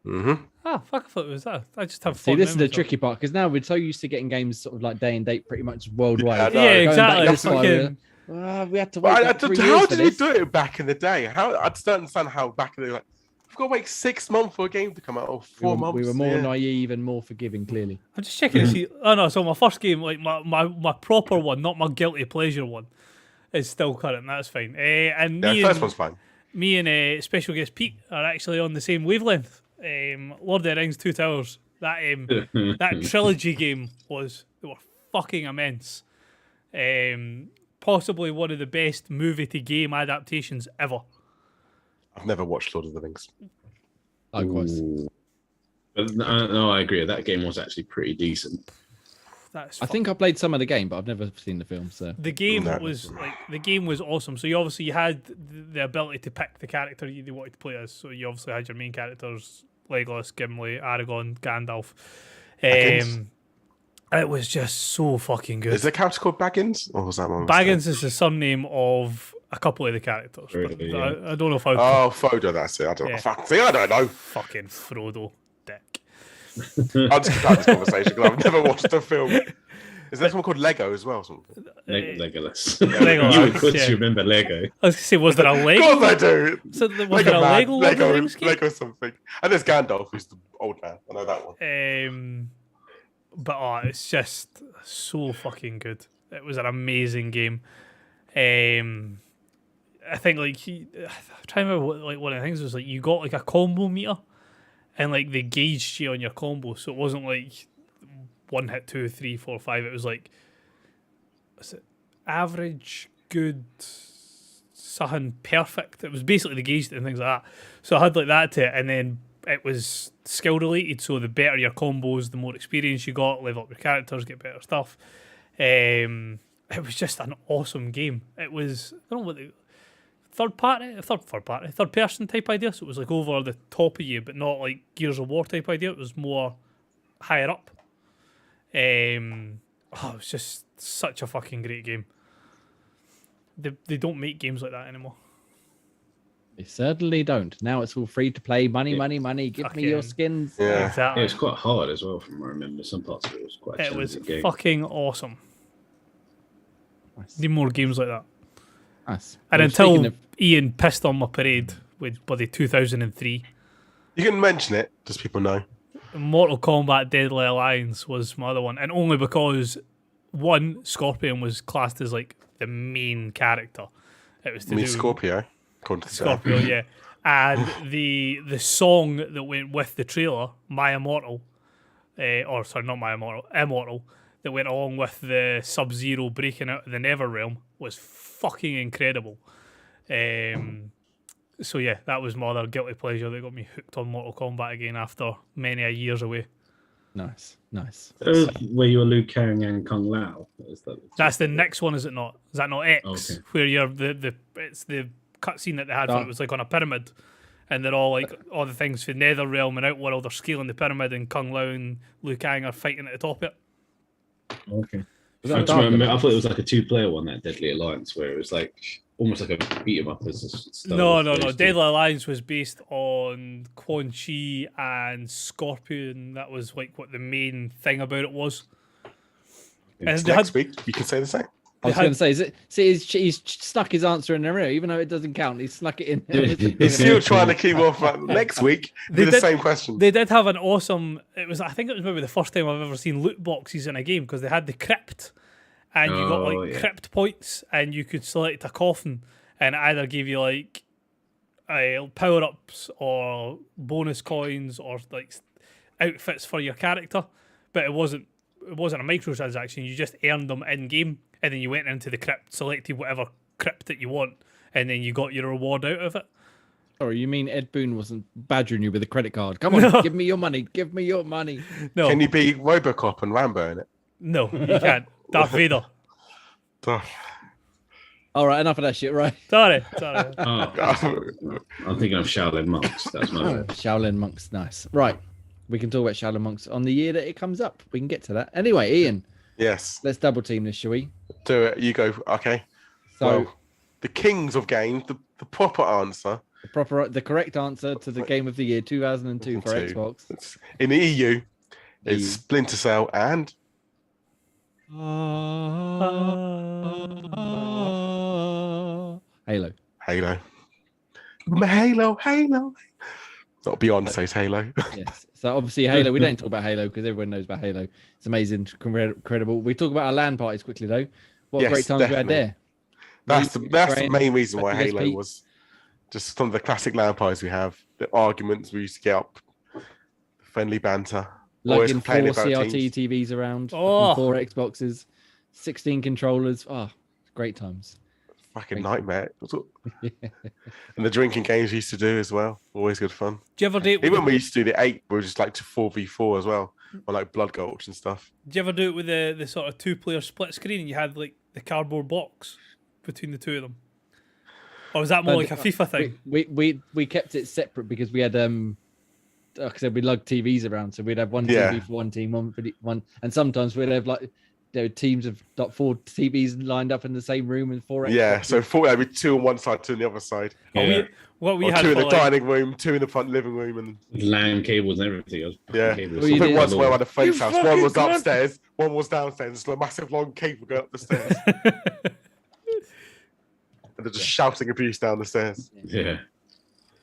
Mm-hmm. Ah, fuck, I thought it was that. I just have See, fun. this is the tricky part because now we're so used to getting games sort of like day and date pretty much worldwide. Yeah, Yeah, Going exactly. back It's this far, fucking... we had to wait But like 3 how years for did you this. do it back in the day? I just don't understand how back in the day, like, we've got to wait 6 months for a game to come out, or 4 months. We were more yeah. naive and more forgiving, clearly. I'm just checking to see. Oh no, so my first game, like my proper one, not my guilty pleasure one, is still current. That's fine. And Yeah, me first and one's fine. me and special guest Pete are actually on the same wavelength. Lord of the Rings, Two Towers. That trilogy game they were fucking immense. Possibly one of the best movie to game adaptations ever. I've never watched Lord of the Rings. Likewise. But no, I agree. That game was actually pretty decent. That's I think I played some of the game, but I've never seen the film. So the game No. was awesome. So you had the ability to pick the character you wanted to play as. So you obviously had your main characters: Legolas, Gimli, Aragorn, Gandalf. Baggins? It was just so fucking good. Is the character called Baggins? Or was that one? Baggins is the surname of a couple of the characters. But Really, yeah. I don't know if I would Oh, Frodo, that's it. I don't know. Yeah. Fuck, see, I don't know. fucking Frodo dick. I'll just cut this conversation because I've never watched the film. Is there someone called Lego as well? Something? Legolas. Legolas, You, of course, yeah. you remember Lego. I was going to say, was there a Of Lego? course I do. So was there a Man, Lego Lord of the Lego, Rings game? Lego something. And there's Gandalf, who's the old man. I know that one. But it's just so fucking good. It was an amazing game. I think I'm trying to remember what one of the things was, like, you got like a combo meter, and like they gauged you on your combo, so it wasn't like 1 hit, 2, 3, 4, 5. It was like, was it average, good, something perfect. It was basically the gauge and things like that. So I had like that to it, and then it was skill related. So the better your combos, the more experience you got, level up your characters, get better stuff. It was just an awesome game. It was, I don't know what the third person type idea. So it was like over the top of you, but not like Gears of War type idea. It was more higher up. It was just such a fucking great game. They don't make games like that anymore. they certainly don't. Now it's all free to play. Money. Give me your Fucking- skins. Yeah. Exactly. It was quite hard as well, from what I remember. Some parts of it was quite a It was challenging game. fucking awesome. Nice. Need more games like that. Nice. And Well, until speaking of- Ian pissed on my parade with bloody 2003, You can mention it, just people know. Mortal Kombat Deadly Alliance was my other one. And only because, one, Scorpion was classed as like the main character. It was to I mean, do Scorpio. According to Scorpio, yeah. And the song that went with the trailer, My Immortal, not My Immortal, Immortal, that went along with the Sub-Zero breaking out of the Netherrealm was fucking incredible. So yeah, that was my other guilty pleasure that got me hooked on Mortal Kombat again after many a years away. Nice. Where you were Liu Kang and Kung Lao. That's the next one, is it not? Is that not X? Okay. Where you're it's the cutscene that they had where it was like on a pyramid, and they're all like all the things for Netherrealm and Outworld are scaling the pyramid, and Kung Lao and Liu Kang are fighting at the top of it. Okay. Was I, that just Dark remember, I Alliance? thought it was like a 2-player one, that Deadly Alliance, where it was like almost like a beat 'em up as a style No, of no, those no. two. Deadly Alliance was based on Quan Chi and Scorpion. That was like what the main thing about it was. And they Next had, week, you can say the same. I was going to say, is it? See, he's stuck his answer in there, even though it doesn't count. He snuck it in. He's still trying to keep off. Next week, They do the did- same question. they did have an awesome. I think it was maybe the first time I've ever seen loot boxes in a game because they had the crypt, and you got like crypt points, and you could select a coffin, and it either gave you like power ups or bonus coins or like outfits for your character, but it wasn't a microtransaction. You just earned them in game, and then you went into the crypt, selected whatever crypt that you want, and then you got your reward out of it. Sorry, you mean Ed Boon wasn't badgering you with a credit card? Come on, give me your money. Give me your money. No, Can you be Robocop and Rambo in it? no, you can't. Darth Vader. All right, enough of that shit, right? Sorry. Oh, I'm thinking of Shaolin monks. That's my bad. Shaolin monks, nice. Right, we can talk about Shaolin monks on the year that it comes up. We can get to that. Anyway, Ian, Yes, let's double team this, shall we? do it. You go. Okay. So Well, the kings of games, the proper answer the correct answer to the game of the year 2002 for Two. Xbox. in the EU EU. is Splinter Cell and Halo. Halo. Halo. Not Beyonce's Halo. Yes. So obviously Halo. We don't talk about Halo because everyone knows about Halo. It's amazing, incredible. We talk about our LAN parties quickly though. What Yes, great times we had definitely. there. That's the main reason why Ukraine, Halo was just some of the classic LAN parties we have. The arguments we used to get up, friendly banter. Always Lugging 4 complaining about CRT teams. TVs around, Oh. 4 Xboxes, 16 controllers. Oh, great times. Fucking nightmare. And the drinking games we used to do as well. Always good fun. Do you ever do it? Even when we used to do the 8, we were just like to 4v4 as well. Or like blood gulch and stuff. Did you ever do it with the sort of 2-player split screen and you had like the cardboard box between the two of them? Or was that more like a FIFA thing? We kept it separate because we had like I said, we lugged TVs around, so we'd have one Yeah. TV for one team, one for one, and sometimes we'd have like teams of like 4 TVs lined up in the same room and 4 Yeah, Xboxes. so 4 with 2 on one side, 2 on the other side. Yeah. What we Or had 2 in for the like, dining room, 2 in the front living room, and LAN cables and everything. I was yeah. cables. Well, you I think did- once where I had a friend's You house, one fucking was cunt. upstairs, one was downstairs. It's a massive long cable going up the stairs. And they're just shouting abuse down the stairs. Yeah.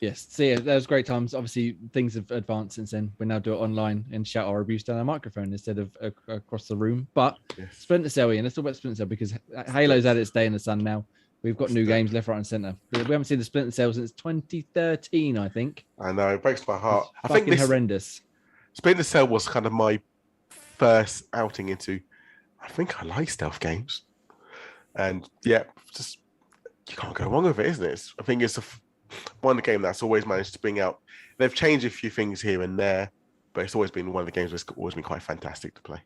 Yes, so yeah, that was great times. Obviously, things have advanced since then. We now do it online and shout our abuse down our microphone instead of across the room. But Yes. Splinter Cell, Ian, let's talk about Splinter Cell because Halo's had its day in the sun now. We've got new games left, right, and centre. We haven't seen the Splinter Cell since 2013, I think. I know, it breaks my heart. I Fucking think this horrendous. Splinter Cell was kind of my first outing into, I think I like stealth games. And yeah, just you can't go wrong with it, isn't it? I think it's one game that's always managed to bring out. They've changed a few things here and there, but it's always been one of the games that's always been quite fantastic to play.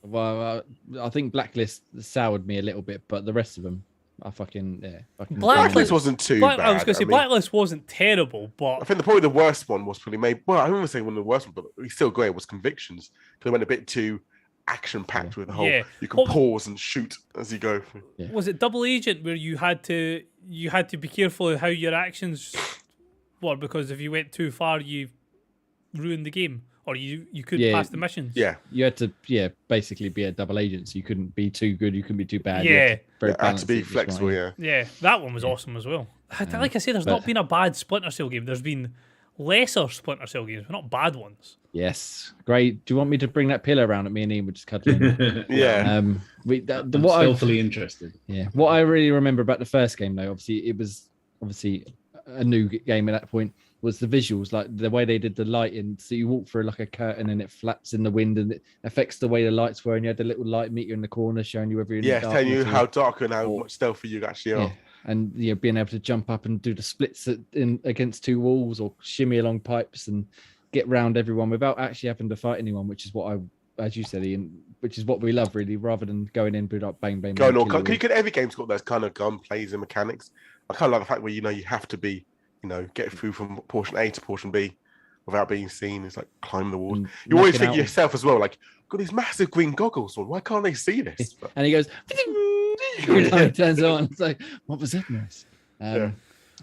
Well, I think Blacklist soured me a little bit, but the rest of them are fucking Blacklist Blacklist wasn't too bad. I was going to say I mean, Blacklist wasn't terrible, I but think probably the worst one was probably made. Well, I don't want to say one of the worst ones, but it's still great. Was Convictions because it went a bit too action packed with the whole. Yeah. You can What- pause and shoot as you go. was it Double Agent where you had to be careful of how your actions were because if you went too far, you ruined the game or you couldn't Yeah. pass the missions. Yeah, You had to, basically be a double agent, so you couldn't be too good, you couldn't be too bad. Yeah. it had to be flexible. Yeah, Yeah, that one was awesome as well. Like I say, there's not been a bad Splinter Cell game. There's been lesser Splinter Cell games, but not bad ones. Yes, great. Do you want me to bring that pillow around at me and Ian? We're just cuddling. yeah. I'm What I stealthily interested. what I really remember about the first game, though, obviously it was a new game at that point, was the visuals, like the way they did the lighting. So you walk through like a curtain and it flaps in the wind and it affects the way the lights were. And you had the little light meter in the corner showing you whether you're in Yeah, the telling you darkness or- how dark and how or- much stealthy you actually are. yeah. And being able to jump up and do the splits in against 2 walls or shimmy along pipes and get round everyone without actually having to fight anyone, which is what as you said, Ian, which is what we love really, rather than going in with like bang bang. Going bang, on, kill you all. every game's got those kind of gunplays and mechanics. I kind of like the fact where you have to be, get through from portion A to portion B without being seen. It's like climb the walls. And You always knocking think out- yourself as well, like, got these massive green goggles on. Why can't they see this? But And he goes every time he turns it on. It's like, what was that noise? Yeah.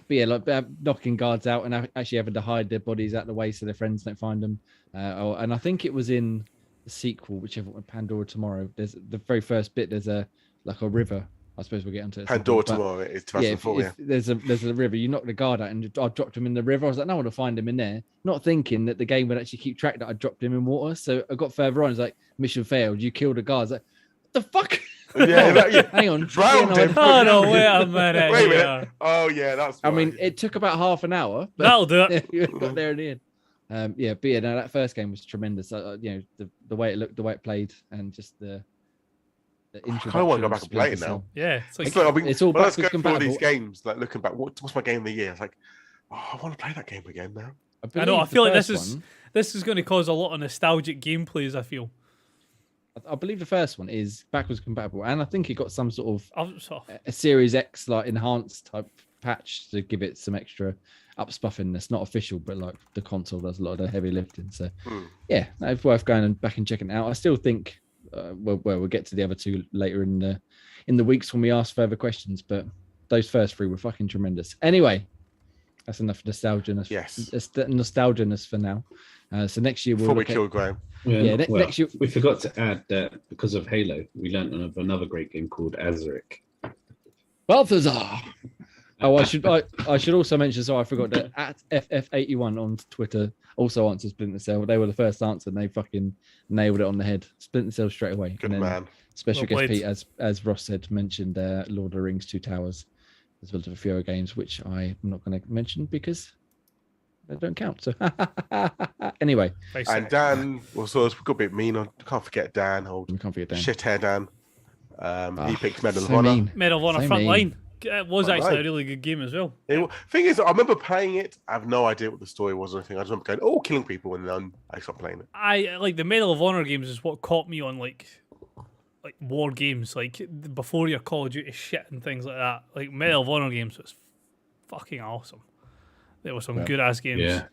But yeah, like knocking guards out and actually having to hide their bodies out the way so their friends don't find them. And I think it was in the sequel, whichever one, Pandora Tomorrow. There's the very first bit. There's a river. I suppose we'll get into it. Pandora Tomorrow is 2004. If there's a river, you knock the guard out, and I dropped him in the river. I was like, no one will find him in there. Not thinking that the game would actually keep track that I dropped him in water. So I got further on. It's like, mission failed. You killed a guard. I was like, what the fuck? Yeah. Hang on. Drowned him. Oh no, wait a minute. Wait a minute. here. Oh yeah, that's. I mean, right. it took about half an hour. But That'll do it. you got there in the end. But yeah, no, that first game was tremendous. The way it looked, the way it played, and just the introduction. I wanna go back and play it Splinter now. Cell. Yeah, it's like It's like I've been, It's all when I was backwards going through all these compatible. games, like looking back, what's my game of the year? It's like, oh, I want to play that game again now. I know. I believe the feel like this first is one- this is going to cause a lot of nostalgic gameplays. I feel. I believe the first one is backwards compatible, and I think it got some sort of I've sort of, a Series X like enhanced type patch to give it some extra upspuffiness. Not official, but like the console does a lot of the heavy lifting. So yeah, it's worth going back and checking it out. I still think we'll get to the other two later in the weeks when we ask further questions, but those first three were fucking tremendous. Anyway, that's enough nostalgia. Yes. Nostalgia for now. So next year we'll Before we look at- kill Graham. Yeah, next year- we forgot to add that because of Halo, we learned of another great game called Azaric. Balthazar. Oh, I should also mention. So I forgot that at FF81 on Twitter also answered Splinter Cell. They were the first answer, and they fucking nailed it on the head. Splinter Cell straight away. Good And then man. Special Well guest played. Pete, as Ross said, mentioned Lord of the Rings: Two Towers, as well as a few other games, which I'm not going to mention because they don't count. So anyway, nice. And Dan was got a bit mean. I can't forget Dan. Old we can't forget Dan. shit hair Dan. He picked Medal of So Honor. mean. Medal of Honor So front mean. line. It was Front actually a line. really good game as well. Thing is, I remember playing it. I have no idea what the story was or anything. I just remember going, "Oh, killing people," and then I stopped playing it. I like the Medal of Honor games is what caught me on like war games, like before your Call of Duty shit and things like that. Like Medal of Honor games was fucking awesome. There were some Yeah. good ass games. Yeah,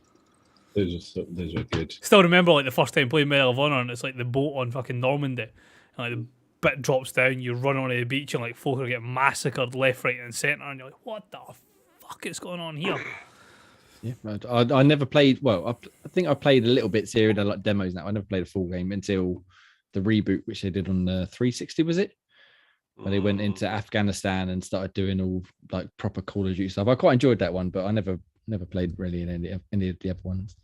those were good. Still remember like the first time playing Medal of Honor and it's like the boat on fucking Normandy. And like the bit drops down, you run onto the beach and like folk are getting massacred left, right and centre and you're like, what the fuck is going on here? Yeah, I never played. Well, I think I played a little bit. Series, I like demos now. I never played a full game until the reboot, which they did on the 360. Was it? Where they went into Afghanistan and started doing all like proper Call of Duty stuff. I quite enjoyed that one, but I never played really in any of the other ones.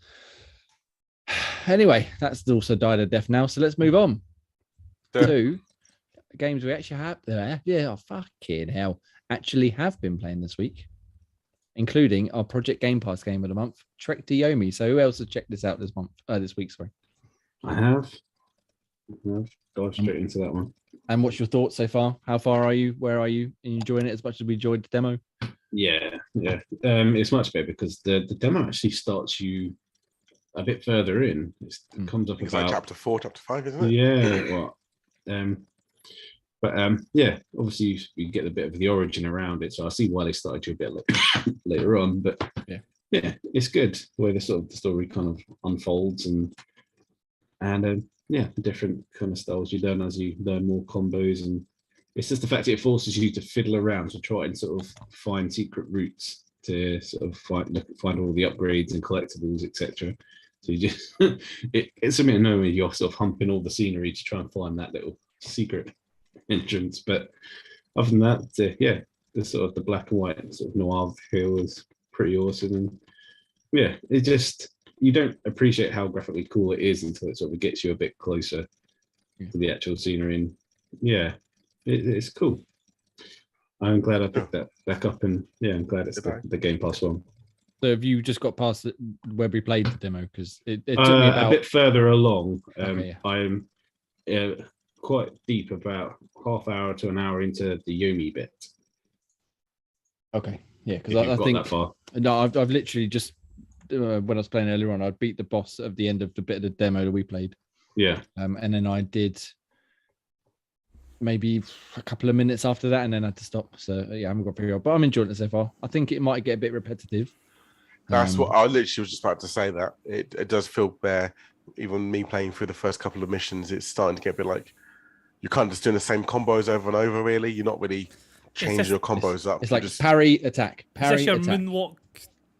Anyway, that's also died a death now. So let's move on to games we actually have. Oh, fucking hell! Actually, have been playing this week, including our Project Game Pass game of the month, Trek to Yomi. So who else has checked this out this month? This week, sorry. I have. Go straight into that one. And what's your thoughts so far? How far are you? Where are you? Are you enjoying it as much as we enjoyed the demo? Yeah. It's much better because the demo actually starts you a bit further in. It comes up It's about like chapter 4, chapter 5, isn't it? yeah. Yeah. Obviously, you get a bit of the origin around it, so I see why they started you a bit later on. But yeah, it's good the way the story kind of unfolds and different kind of styles you learn as you learn more combos, and it's just the fact that it forces you to fiddle around to try and sort of find secret routes to sort of find all the upgrades and collectibles, etc. So you just it's something to know when you're sort of humping all the scenery to try and find that little secret entrance. But other than that, the sort of the black and white sort of noir feel is pretty awesome, and it just you don't appreciate how graphically cool it is until it sort of gets you a bit closer to the actual scenery. And it's cool. I'm glad I picked that back up, and I'm glad it's the Game Pass one. So have you just got past where we played the demo? Because it took me about a bit further along. Okay, I'm quite deep, about half hour to an hour into the Yomi bit. Okay, yeah, If because you've I got think that far. no, I've literally just when I was playing earlier on, I'd beat the boss at the end of the bit of the demo that we played. Yeah. And then I did maybe a couple of minutes after that, and then I had to stop. So I haven't got very well, but I'm enjoying it so far. I think it might get a bit repetitive, That's what I literally was just about to say. That it does feel bare. Even me playing through the first couple of missions, it's starting to get a bit like you're kind of just doing the same combos over and over. Really, you're not really changing your combos up. It's like just parry, attack, parry, Is this your attack. moonwalk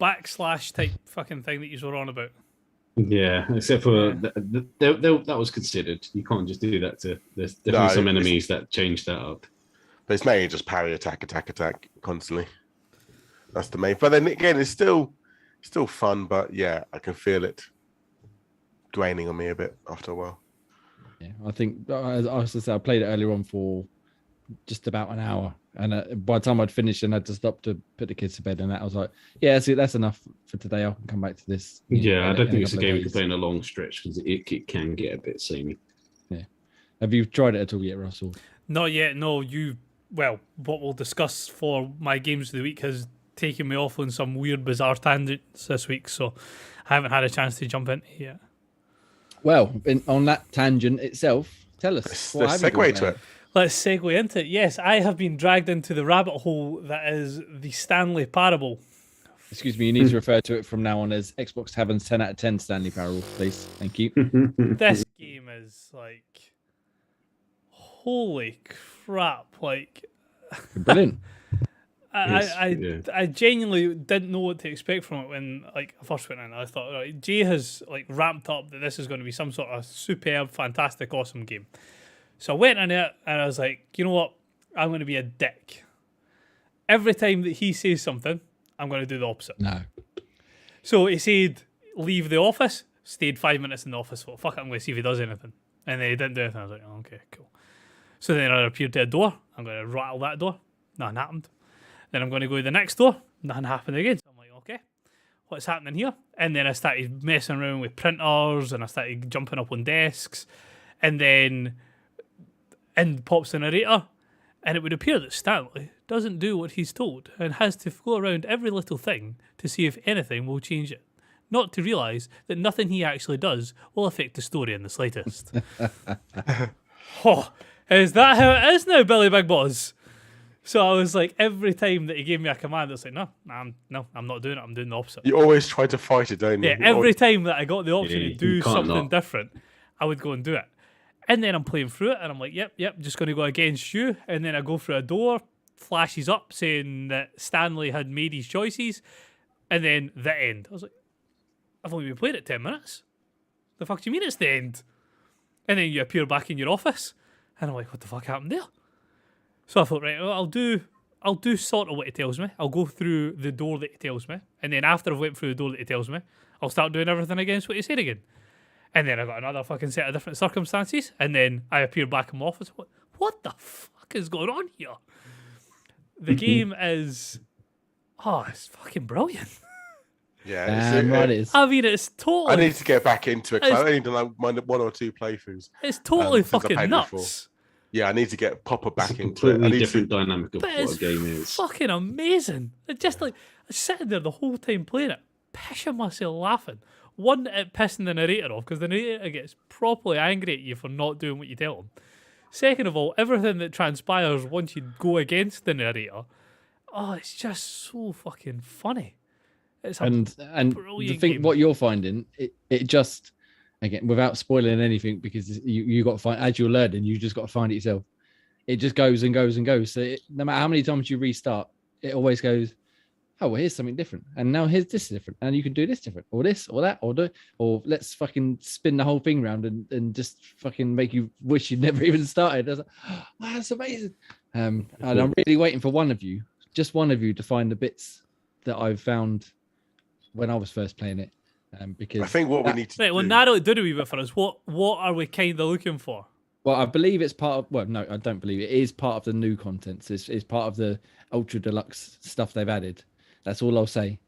backslash type fucking thing that you were on about? Yeah, except for that was considered. You can't just do that to. There's definitely some enemies that change that up. But it's mainly just parry, attack constantly. That's the main. But then again, it's still fun. But yeah, I can feel it draining on me a bit after a while. Yeah, I think I played it earlier on for just about an hour, and by the time I'd finished and had to stop to put the kids to bed, and that I was like, yeah, that's enough for today. I can come back to this. Yeah, I don't think it's a game you can play in a long stretch because it can get a bit samey. Yeah. Have you tried it at all yet, Russell? Not yet. No, what we'll discuss for my games of the week has taken me off on some weird, bizarre tangents this week, so I haven't had a chance to jump into it yet. Well, on that tangent itself, tell us. Let's segue to it. Let's segue into it. Yes, I have been dragged into the rabbit hole that is the Stanley Parable. Excuse me, you need to refer to it from now on as Xbox Tavern's 10 out of 10 Stanley Parable, please. Thank you. This game is like, holy crap! Like, Brilliant. I genuinely didn't know what to expect from it when I first went in. I thought, right, Jay has ramped up that this is going to be some sort of superb, fantastic, awesome game. So I went in it and I was like, you know what? I'm going to be a dick. Every time that he says something, I'm going to do the opposite. No. So he said, leave the office. Stayed 5 minutes in the office. Well, fuck it, I'm going to see if he does anything. And then he didn't do anything. I was like, oh, okay, cool. So then I appeared to a door. I'm going to rattle that door. Nothing happened. Then I'm going to go to the next door. Nothing happened again. So I'm like, okay, what's happening here? And then I started messing around with printers and I started jumping up on desks. And then in pops the narrator. And it would appear that Stanley doesn't do what he's told and has to go around every little thing to see if anything will change it. Not to realise that nothing he actually does will affect the story in the slightest. Oh, is that how it is now, Billy Big Boss? So I was like, every time that he gave me a command, I was like, no, I'm not doing it. I'm doing the opposite. You always try to fight it, don't you? Yeah, every time that I got the option to do something different, I would go and do it. And then I'm playing through it, and I'm like, yep, just going to go against you. And then I go through a door, flashes up saying that Stanley had made his choices, and then the end. I was like, I've only been playing it 10 minutes. The fuck do you mean it's the end? And then you appear back in your office, and I'm like, what the fuck happened there? So I thought, right, well, I'll do sort of what he tells me. I'll go through the door that he tells me, and then after I've went through the door that he tells me, I'll start doing everything against what he said again. And then I got another fucking set of different circumstances, and then I appear back in my office. What the fuck is going on here? The game is, it's fucking brilliant. Yeah, it is. I mean, it's totally. I need to get back into it. 'Cause I've only done like one or two playthroughs. It's totally since I fucking played nuts. before. Yeah, I need to get proper back It's a into it. completely different dynamic of But what it's a game is. fucking amazing. It's just like I'm sitting there the whole time playing it, pissing myself laughing. One, it pissing the narrator off because the narrator gets properly angry at you for not doing what you tell him. Second of all, everything that transpires once you go against the narrator, it's just so fucking funny. It's and the thing, game. what you're finding, it just, again, without spoiling anything, because you got to find, as you're learning, you just got to find it yourself. It just goes and goes and goes. So no matter how many times you restart, it always goes, oh, well, here's something different, and now here's this different, and you can do this different, or this, or that, or let's fucking spin the whole thing round and just fucking make you wish you'd never even started. I was like, oh, that's amazing. And I'm really waiting for just one of you, to find the bits that I've found when I was first playing it, because I think what we need to right. Well, narrow it down a wee bit for us. What are we kind of looking for? Well, I believe it's part of. Well, no, I don't believe it is part of the new content. So it's part of the ultra deluxe stuff they've added. That's all I'll say.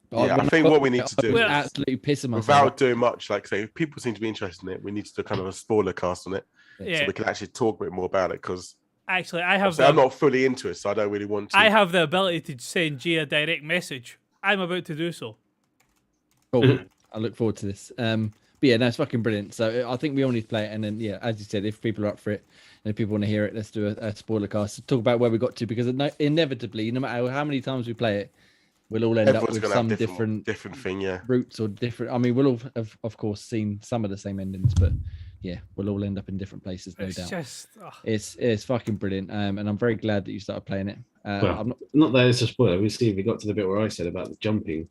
But I think what we need to do is absolutely pissing myself without doing much. Like, say, if people seem to be interested in it, we need to do kind of a spoiler cast on it, so we can actually talk a bit more about it. Because actually, I'm not fully into it, so I don't really want to. I have the ability to send Jay a direct message. I'm about to do so. Cool. I look forward to this. But yeah, no, it's fucking brilliant. So I think we all need to play it, and then as you said, if people are up for it, and if people want to hear it, let's do a spoiler cast to talk about where we got to, because inevitably, no matter how many times we play it, we'll all end up Everyone's with gonna some have different thing, yeah. routes or different. I mean, we'll all have, of course, seen some of the same endings, but yeah, we'll all end up in different places, no It's doubt. just It's fucking brilliant, and I'm very glad that you started playing it. Well, I'm not that it's a spoiler. We see if we got to the bit where I said about the jumping.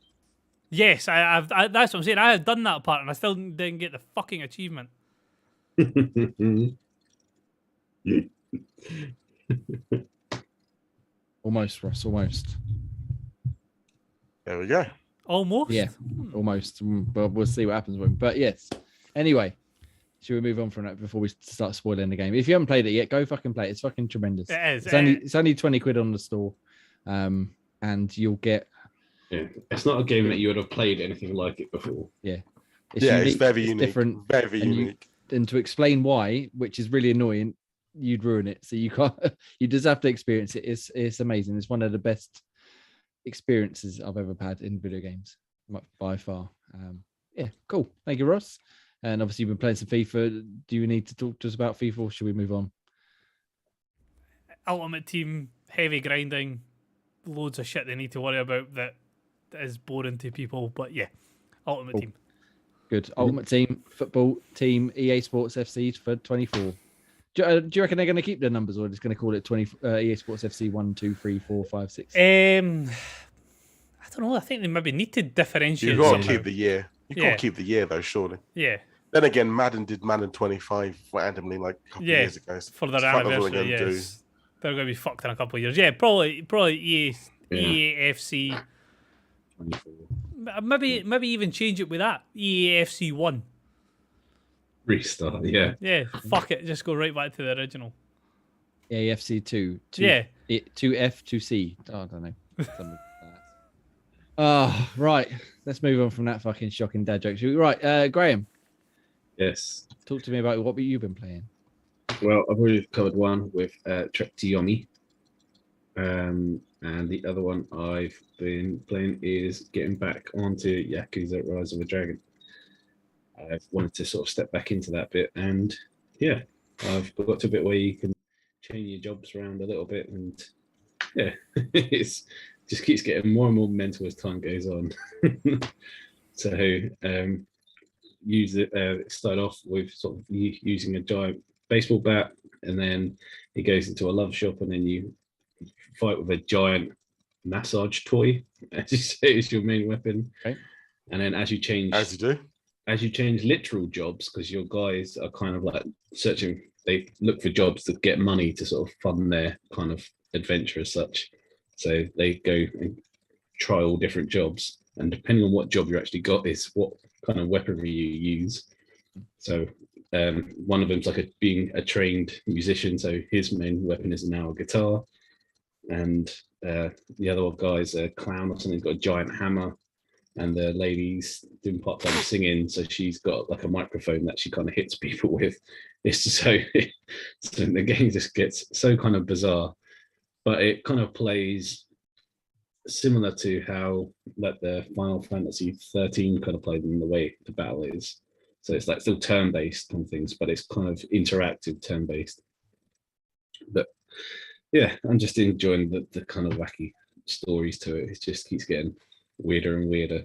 yes, I that's what I'm saying. I have done that part, and I still didn't get the fucking achievement. almost, Ross, almost. There we go. Almost. Yeah, almost. But we'll see what happens with him. But yes. Anyway, should we move on from that before we start spoiling the game? If you haven't played it yet, go fucking play it. It's fucking tremendous. It is. It's only 20 quid on the store, and you'll get. Yeah, it's not a game that you would have played anything like it before. Yeah, It's very unique. Different, very and unique. And to explain why, which is really annoying, you'd ruin it. So you can't. You just have to experience it. It's amazing. It's one of the best experiences I've ever had in video games by far. Yeah, cool. Thank you, Ross. And obviously, you've been playing some FIFA. Do you need to talk to us about FIFA, or should we move on? Ultimate Team, heavy grinding, loads of shit they need to worry about that is boring to people. But yeah, Ultimate Team. Good. Ultimate Team, football team, EA Sports FC for 24. Do you reckon they're going to keep their numbers, or just going to call it 20? EA Sports FC 1, 2, 3, 4, 5, 6. I don't know. I think they maybe need to differentiate. You've got to somehow. keep the year. You've got to keep the year, though, surely. Yeah. Then again, Madden did Madden 25 randomly like a couple of years ago. For their It's quite what anniversary, they're gonna yes. They're going to be fucked in a couple of years. Yeah, probably EAFC. 24. Maybe even change it with that. EAFC 1. Restart, yeah. Yeah, fuck it. Just go right back to the original. AFC 2. Yeah. 2F, 2C. Oh, I don't know. Something like that. Oh, right. Let's move on from that fucking shocking dad joke. Right, Graham, Yes. talk to me about what you've been playing. Well, I've already covered one with Trek to Yomi. And the other one I've been playing is getting back onto Yakuza Rise of the Dragon. I've wanted to sort of step back into that bit, and yeah, I've got to a bit where you can change your jobs around a little bit, and yeah, it's just keeps getting more and more mental as time goes on. So start off with sort of using a giant baseball bat, and then it goes into a love shop, and then you fight with a giant massage toy, as you say, is your main weapon. Okay. And then as you change literal jobs, because your guys are kind of like searching, they look for jobs to get money to sort of fund their kind of adventure as such. So they go and try all different jobs, and depending on what job you actually got is what kind of weaponry you use. So one of them's like being a trained musician, so his main weapon is now a guitar, and the other guy's a clown or something. He's got a giant hammer, and the lady's doing part-time singing, so she's got like a microphone that she kind of hits people with. It's just so the game just gets so kind of bizarre, but it kind of plays similar to how like the Final Fantasy 13 kind of played in the way the battle is. So it's like still turn-based kind of things, but it's kind of interactive turn-based. But yeah, I'm just enjoying the kind of wacky stories to it. It just keeps getting weirder and weirder.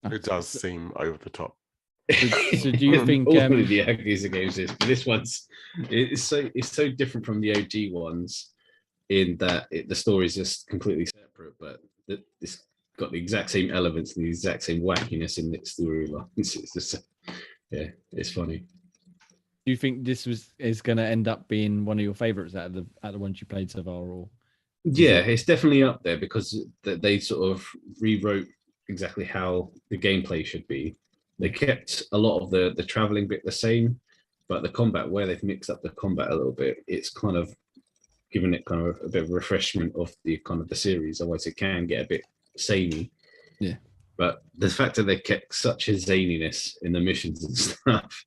It does seem over the top. So do you think all of the Yakuza games is, but this one's it's so different from the OG ones in that the story is just completely separate, but it's got the exact same elements and the exact same wackiness in its storyline. It's just it's funny. Do you think this is going to end up being one of your favorites out of the ones you played so far, or? Yeah, it's definitely up there because they sort of rewrote exactly how the gameplay should be. They kept a lot of the traveling bit the same, but the combat, where they've mixed up the combat a little bit, it's kind of given it kind of a bit of refreshment of the kind of the series. Otherwise, it can get a bit samey. Yeah. But the fact that they kept such a zaniness in the missions and stuff,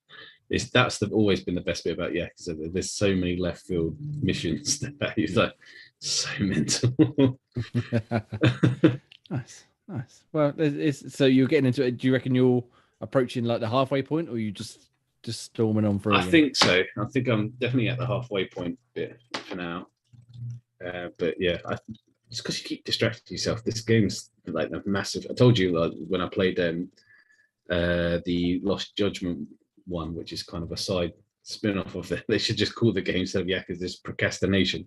that's always been the best bit about Yakuza. There's so many left field missions that it's like so mental. Nice. Well, so you're getting into it. Do you reckon you're approaching like the halfway point, or are you just storming on through? I think so. I think I'm definitely at the halfway point bit for now. But yeah, it's because you keep distracting yourself. This game's like a massive. I told you when I played the Lost Judgment one, which is kind of a side spin-off of it. They should just call the game instead of Yakuza this procrastination.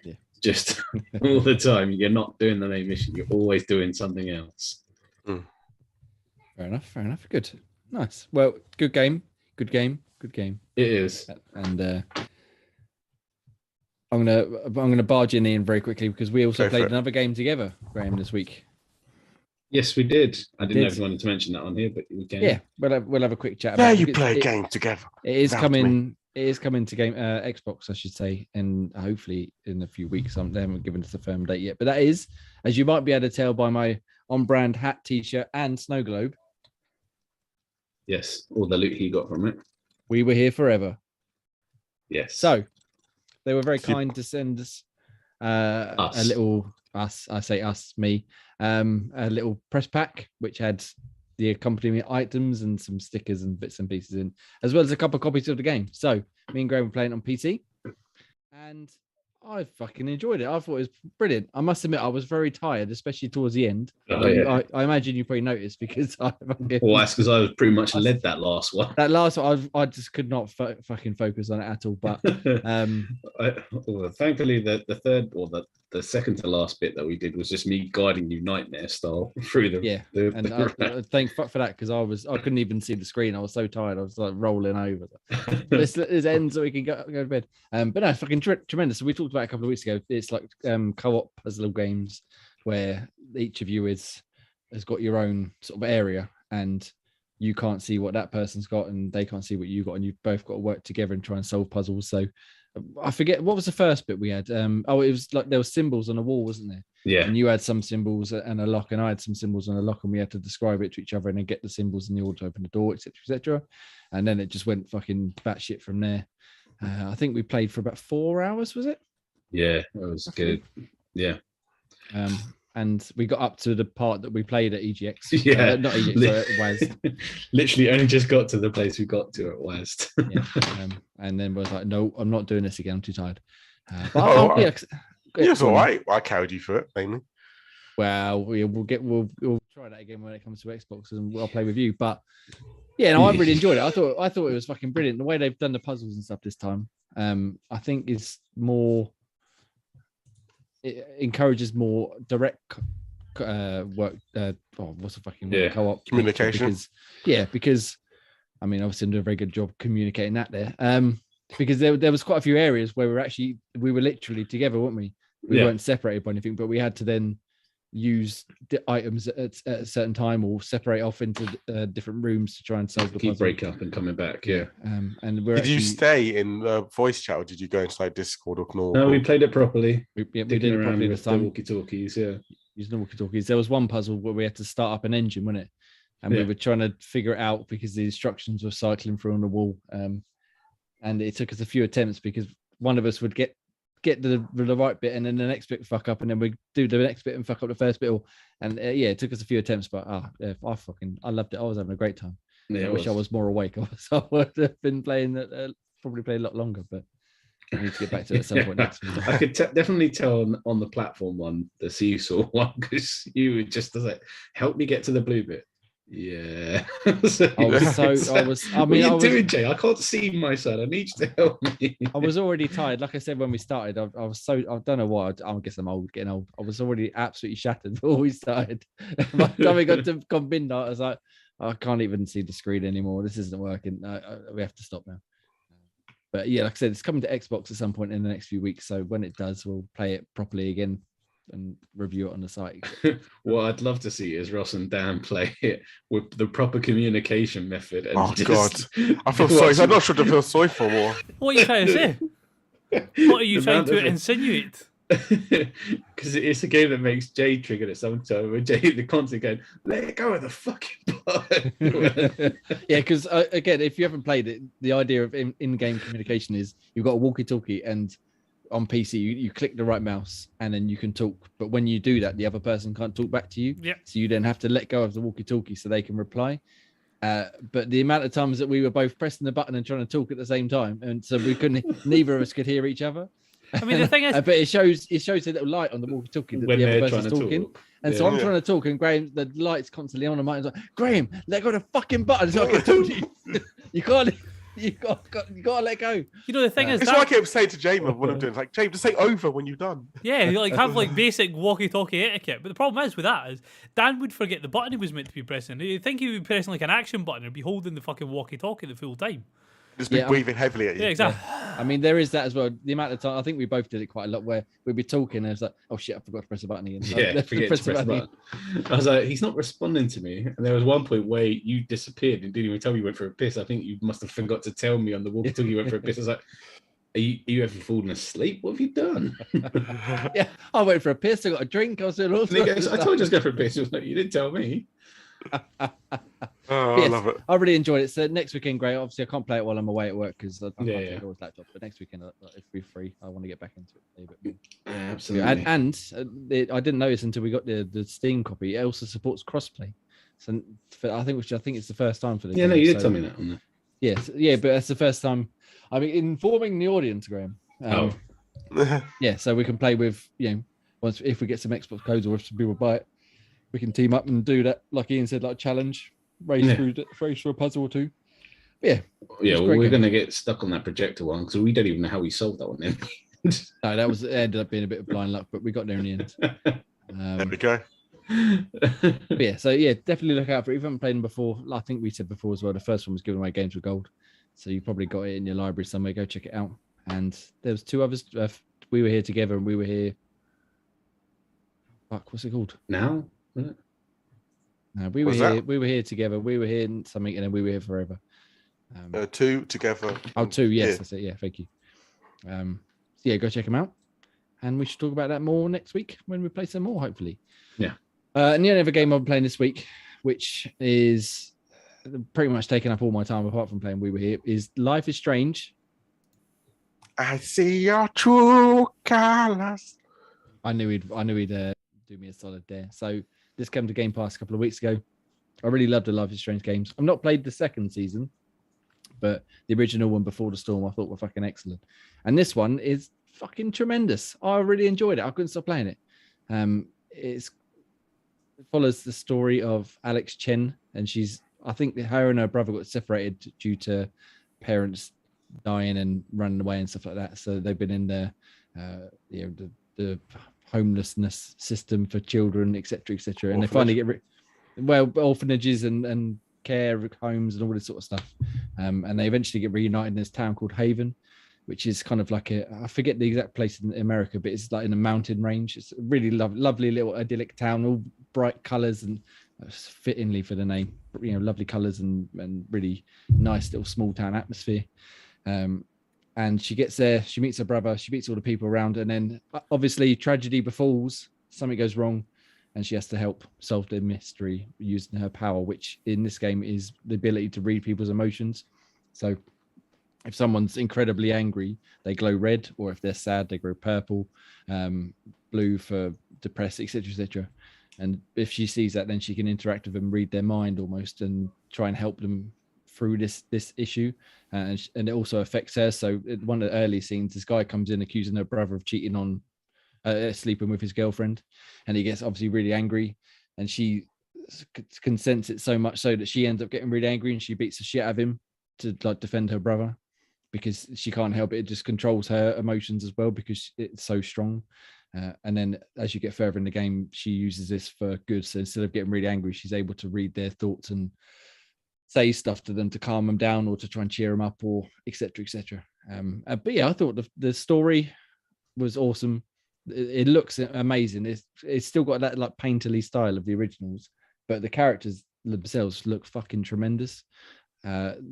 Yeah. Just all the time. You're not doing the main mission. You're always doing something else. Fair enough. Good. Nice. Well, good game. It is. And I'm gonna barge in very quickly because we also played another game together, Graham, this week. Yes, we did. I didn't know if you wanted to mention that on here, but we can. Yeah, we'll have a quick chat. Yeah, you play a game together. It is coming. It is coming to game Xbox, I should say, and hopefully in a few weeks. They haven't given us a firm date yet, but that is, as you might be able to tell by my on-brand hat, T-shirt, and snow globe. Yes, all the loot he got from it. We were here forever. Yes. So they were very kind to send us a little me, a little press pack which had the accompanying items and some stickers and bits and pieces in, as well as a couple of copies of the game. So me and Graham were playing on PC, and I fucking enjoyed it. I thought it was brilliant. I must admit, I was very tired, especially towards the end. I imagine you probably noticed because well, that's because I was pretty much led that last one. That last one, I just could not fucking focus on it at all. But thankfully, the third or the second to last bit that we did was just me guiding you nightmare style through the thank fuck for that, because I couldn't even see the screen. I was so tired. I was like rolling over. This ends so we can go to bed. But no, fucking tremendous. So we talked about it a couple of weeks ago. It's like co-op puzzle games where each of you has got your own sort of area, and you can't see what that person's got and they can't see what you got, and you've both got to work together and try and solve puzzles. So I forget what was the first bit we had. It was like there were symbols on a wall, wasn't there? Yeah. And you had some symbols and a lock, and I had some symbols and a lock, and we had to describe it to each other and then get the symbols in the order to open the door, etc., etc. And then it just went fucking batshit from there. I think we played for about 4 hours, was it? Yeah, that was good. Yeah. And we got up to the part that we played at EGX. Yeah, not EGX, sorry, at WASD. Literally only just got to the place we got to at WASD. Yeah. And then was like, no, I'm not doing this again. I'm too tired. But it's all right. I carried you through it mainly. Well, we'll try that again when it comes to Xbox, and I'll play with you. But yeah, no, I really enjoyed it. I thought it was fucking brilliant. The way they've done the puzzles and stuff this time, I think is more. It encourages more direct work. What's the fucking word? Co-op communication? Because I mean, obviously, I'm doing a very good job communicating that there. Because there was quite a few areas where we were literally together, weren't we? We weren't separated by anything, but we had to then use the items at a certain time or separate off into different rooms to try and solve the puzzle. Break up and coming back, yeah. And did you stay in the voice chat, or did you go inside Discord or Knorr? No, we played it properly. We did it properly this time. Walkie-talkies, yeah. Using the walkie-talkies. There was one puzzle where we had to start up an engine, wasn't it? And we were trying to figure it out because the instructions were cycling through on the wall. And it took us a few attempts because one of us would get the right bit, and then the next bit fuck up, and then we do the next bit and fuck up the first bit. And it took us a few attempts, but I loved it. I was having a great time. Yeah, I wish I was more awake. I would have been playing probably play a lot longer, but I need to get back to it at some point next week. I could definitely tell on the platform one, the seesaw one, because you would just like, help me get to the blue bit. Yeah. I was doing, Jay? I can't see my son. I need you to help me. I was already tired. Like I said when we started, I don't know why. I guess I'm getting old. I was already absolutely shattered before we started. By the time we got to midnight, I was like, I can't even see the screen anymore. This isn't working. We have to stop now. But yeah, like I said, it's coming to Xbox at some point in the next few weeks. So when it does, we'll play it properly again and review it on the site. What I'd love to see is Ross and Dan play it with the proper communication method. And God, I feel sorry. I'm not sure to feel sorry for more. What are you trying to say? What are you trying to insinuate? Because it's a game that makes Jay triggered at some time where Jay the constant going, let go of the fucking button. Yeah, because again, if you haven't played it, the idea of in-game communication is you've got a walkie-talkie, and on PC you click the right mouse and then you can talk, but when you do that, the other person can't talk back to you. So you then have to let go of the walkie-talkie so they can reply. But the amount of times that we were both pressing the button and trying to talk at the same time, and so we couldn't neither of us could hear each other. I mean, the thing is, but it shows a little light on the walkie-talkie that When the other they're person's trying to talking. talk. And so I'm trying to talk, and Graham, the light's constantly on, and Martin's like, Graham, let go of the fucking button so I can talk to you. You gotta let go. you know, the thing is, It's what I kept saying to James when I'm doing. It's like, James, just say over when you're done. yeah, you like have like basic walkie-talkie etiquette. But the problem is with that is Dan would forget the button he was meant to be pressing. You'd think he would be pressing like an action button and be holding the fucking walkie-talkie the full time. Just be breathing heavily at you. Yeah, exactly. I mean, there is that as well. The amount of time, I think we both did it quite a lot, where we'd be talking and it's like, oh shit, I forgot to press the button again. Yeah, forget to press the button. I was like, he's not responding to me. And there was one point where you disappeared and didn't even tell me you went for a piss. I think you must have forgot to tell me on the walkie-talkie you went for a piss. I was like, are you ever fallen asleep? What have you done? Yeah, I went for a piss. I got a drink. I was doing all sorts. I told you to go for a piss. It was like, you didn't tell me. I love it. I really enjoyed it. So next weekend, great. Obviously, I can't play it while I'm away at work because I can't Yeah. take always laptop. But next weekend, if we're free, I want to get back into it a bit more. Yeah, absolutely. And I didn't notice until we got the Steam copy. It also supports crossplay. So I think it's the first time for the Yeah, game. no, you did tell me that on there. Yes, yeah, but that's the first time. I mean, informing the audience, Graham. Yeah, so we can play with once if we get some Xbox codes or if some people buy it, we can team up and do that. Like Ian said, like challenge, race through a puzzle or two. But yeah. Well, we're going to get stuck on that projector one because we don't even know how we solved that one. Then. No, it ended up being a bit of blind luck, but we got there in the end. There we go. So definitely look out for it. If you haven't played them before, I think we said before as well, the first one was giving away games with gold. So you probably got it in your library somewhere. Go check it out. And there was two others. We were here together, and we were here. Fuck, what's it called? Now? No, we were here. We were here together. We were here in something, and then we were here forever. Two together. Oh, two. Yes, that's it. Yeah, thank you. Go check them out, and we should talk about that more next week when we play some more, hopefully. Yeah. And the only other game I'm playing this week, which is pretty much taking up all my time apart from playing We Were Here, is Life is Strange. I see your true colors. I knew he'd do me a solid there. So this came to Game Pass a couple of weeks ago. I really loved the Life is Strange games. I've not played the second season, but the original one Before the Storm I thought were fucking excellent. And this one is fucking tremendous. I really enjoyed it. I couldn't stop playing it. It follows the story of Alex Chen, and I think her and her brother got separated due to parents dying and running away and stuff like that. So they've been in the homelessness system for children, etc., etc. And they finally get orphanages and care homes and all this sort of stuff. And they eventually get reunited in this town called Haven, which is kind of like I forget the exact place in America, but it's like in a mountain range. It's a really lovely little idyllic town, all bright colours and fittingly for the name, lovely colours and really nice little small town atmosphere. And she gets there, she meets her brother, she meets all the people around, and then obviously tragedy befalls, something goes wrong, and she has to help solve the mystery using her power, which in this game is the ability to read people's emotions. So if someone's incredibly angry, they glow red, or if they're sad, they glow purple, blue for depressed, etc., etc. And if she sees that, then she can interact with them, read their mind almost, and try and help them through this issue. And it also affects her. So one of the early scenes, this guy comes in accusing her brother of cheating on sleeping with his girlfriend, and he gets obviously really angry, and she can sense it so much so that she ends up getting really angry, and she beats the shit out of him to defend her brother, because she can't help it. It just controls her emotions as well because it's so strong. And then as you get further in the game, she uses this for good. So instead of getting really angry, she's able to read their thoughts and say stuff to them to calm them down or to try and cheer them up, or etc., etc. But yeah, I thought the story was awesome. It looks amazing. It's still got that like painterly style of the originals, but the characters themselves look fucking tremendous.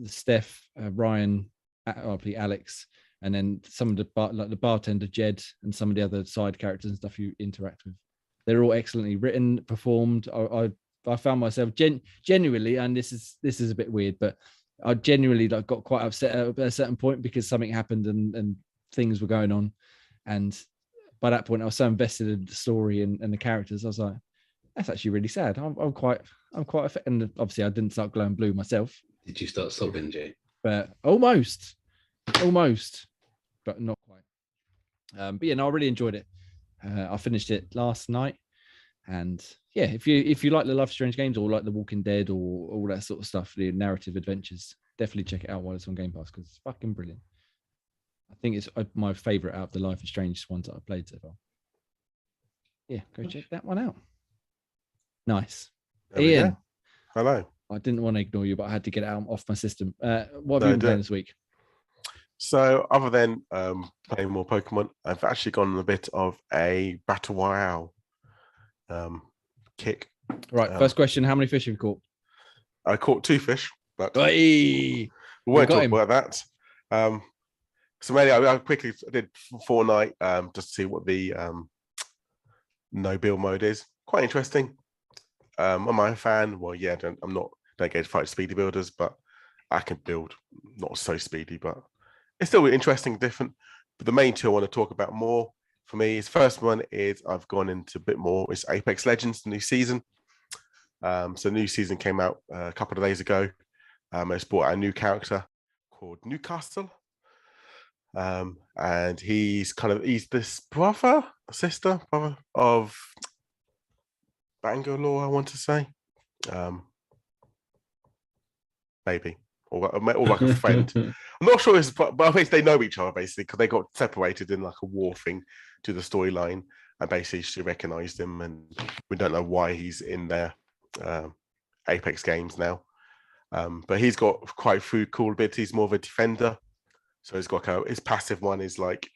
Steph, Ryan, obviously Alex, and then some of the bartender Jed, and some of the other side characters and stuff you interact with. They're all excellently written, performed. I found myself genuinely, and this is a bit weird, but I genuinely got quite upset at a certain point because something happened and things were going on, and by that point I was so invested in the story and the characters. I was like, that's actually really sad. I'm quite affected. And obviously I didn't start glowing blue myself. Did you start sobbing, Jay? But almost, but not quite. But yeah, no, I really enjoyed it. I finished it last night, and yeah, if you like the Life is Strange games or like The Walking Dead or all that sort of stuff, the narrative adventures, definitely check it out while it's on Game Pass because it's fucking brilliant. I think it's my favorite out of the Life is Strange ones that I've played so far. Yeah, go check that one out. Nice. Ian. Hello. I didn't want to ignore you, but I had to get it out off my system. What have you been playing this week? So other than playing more Pokemon, I've actually gone on a bit of a Battle Royale kick. Right, first question, how many fish have you caught? I caught 2 fish, but we won't talk about that. So maybe I quickly did Fortnite just to see what the no build mode is. Quite interesting. Am I a fan? Well, yeah, don't get to fight speedy builders, but I can build not so speedy, but it's still interesting, different. But the main 2 I want to talk about more for me is first one is I've gone into a bit more. It's Apex Legends, the new season. So new season came out a couple of days ago. I just bought a new character called Newcastle. And he's this sister of Bangalore, I want to say. Maybe. Or like a friend. I'm not sure, but I think they know each other basically because they got separated in like a war thing to the storyline, and basically she recognized him, and we don't know why he's in their Apex games now. But he's got quite a few cool bits. He's more of a defender, so he's got his passive one is like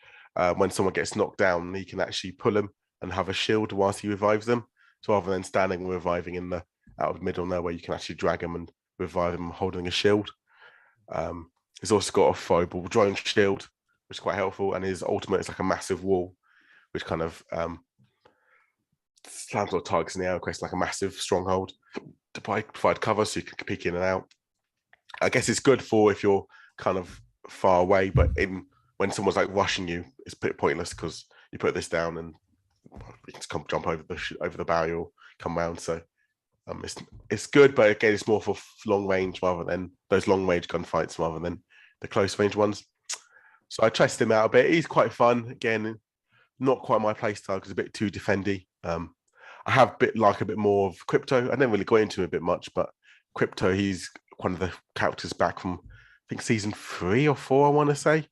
when someone gets knocked down, he can actually pull him and have a shield whilst he revives them. So rather than standing and reviving in the out of the middle nowhere, you can actually drag him and revive him holding a shield. He's also got a throwable drone shield, which is quite helpful, and his ultimate is like a massive wall, which kind of slams or targets in the air, creates like a massive stronghold to provide cover so you can peek in and out. I guess it's good for if you're kind of far away, but when someone's like rushing you, it's a bit pointless because you put this down and you can jump over the barrier or come round. So it's good, but again, it's more for long range rather than those long range gunfights rather than the close range ones. So I tested him out a bit. He's quite fun. Again, not quite my play style because it's a bit too defendy. I have a bit more of Crypto. I never really got into him a bit much, but Crypto, he's one of the characters back from I think season 3 or 4. I want to say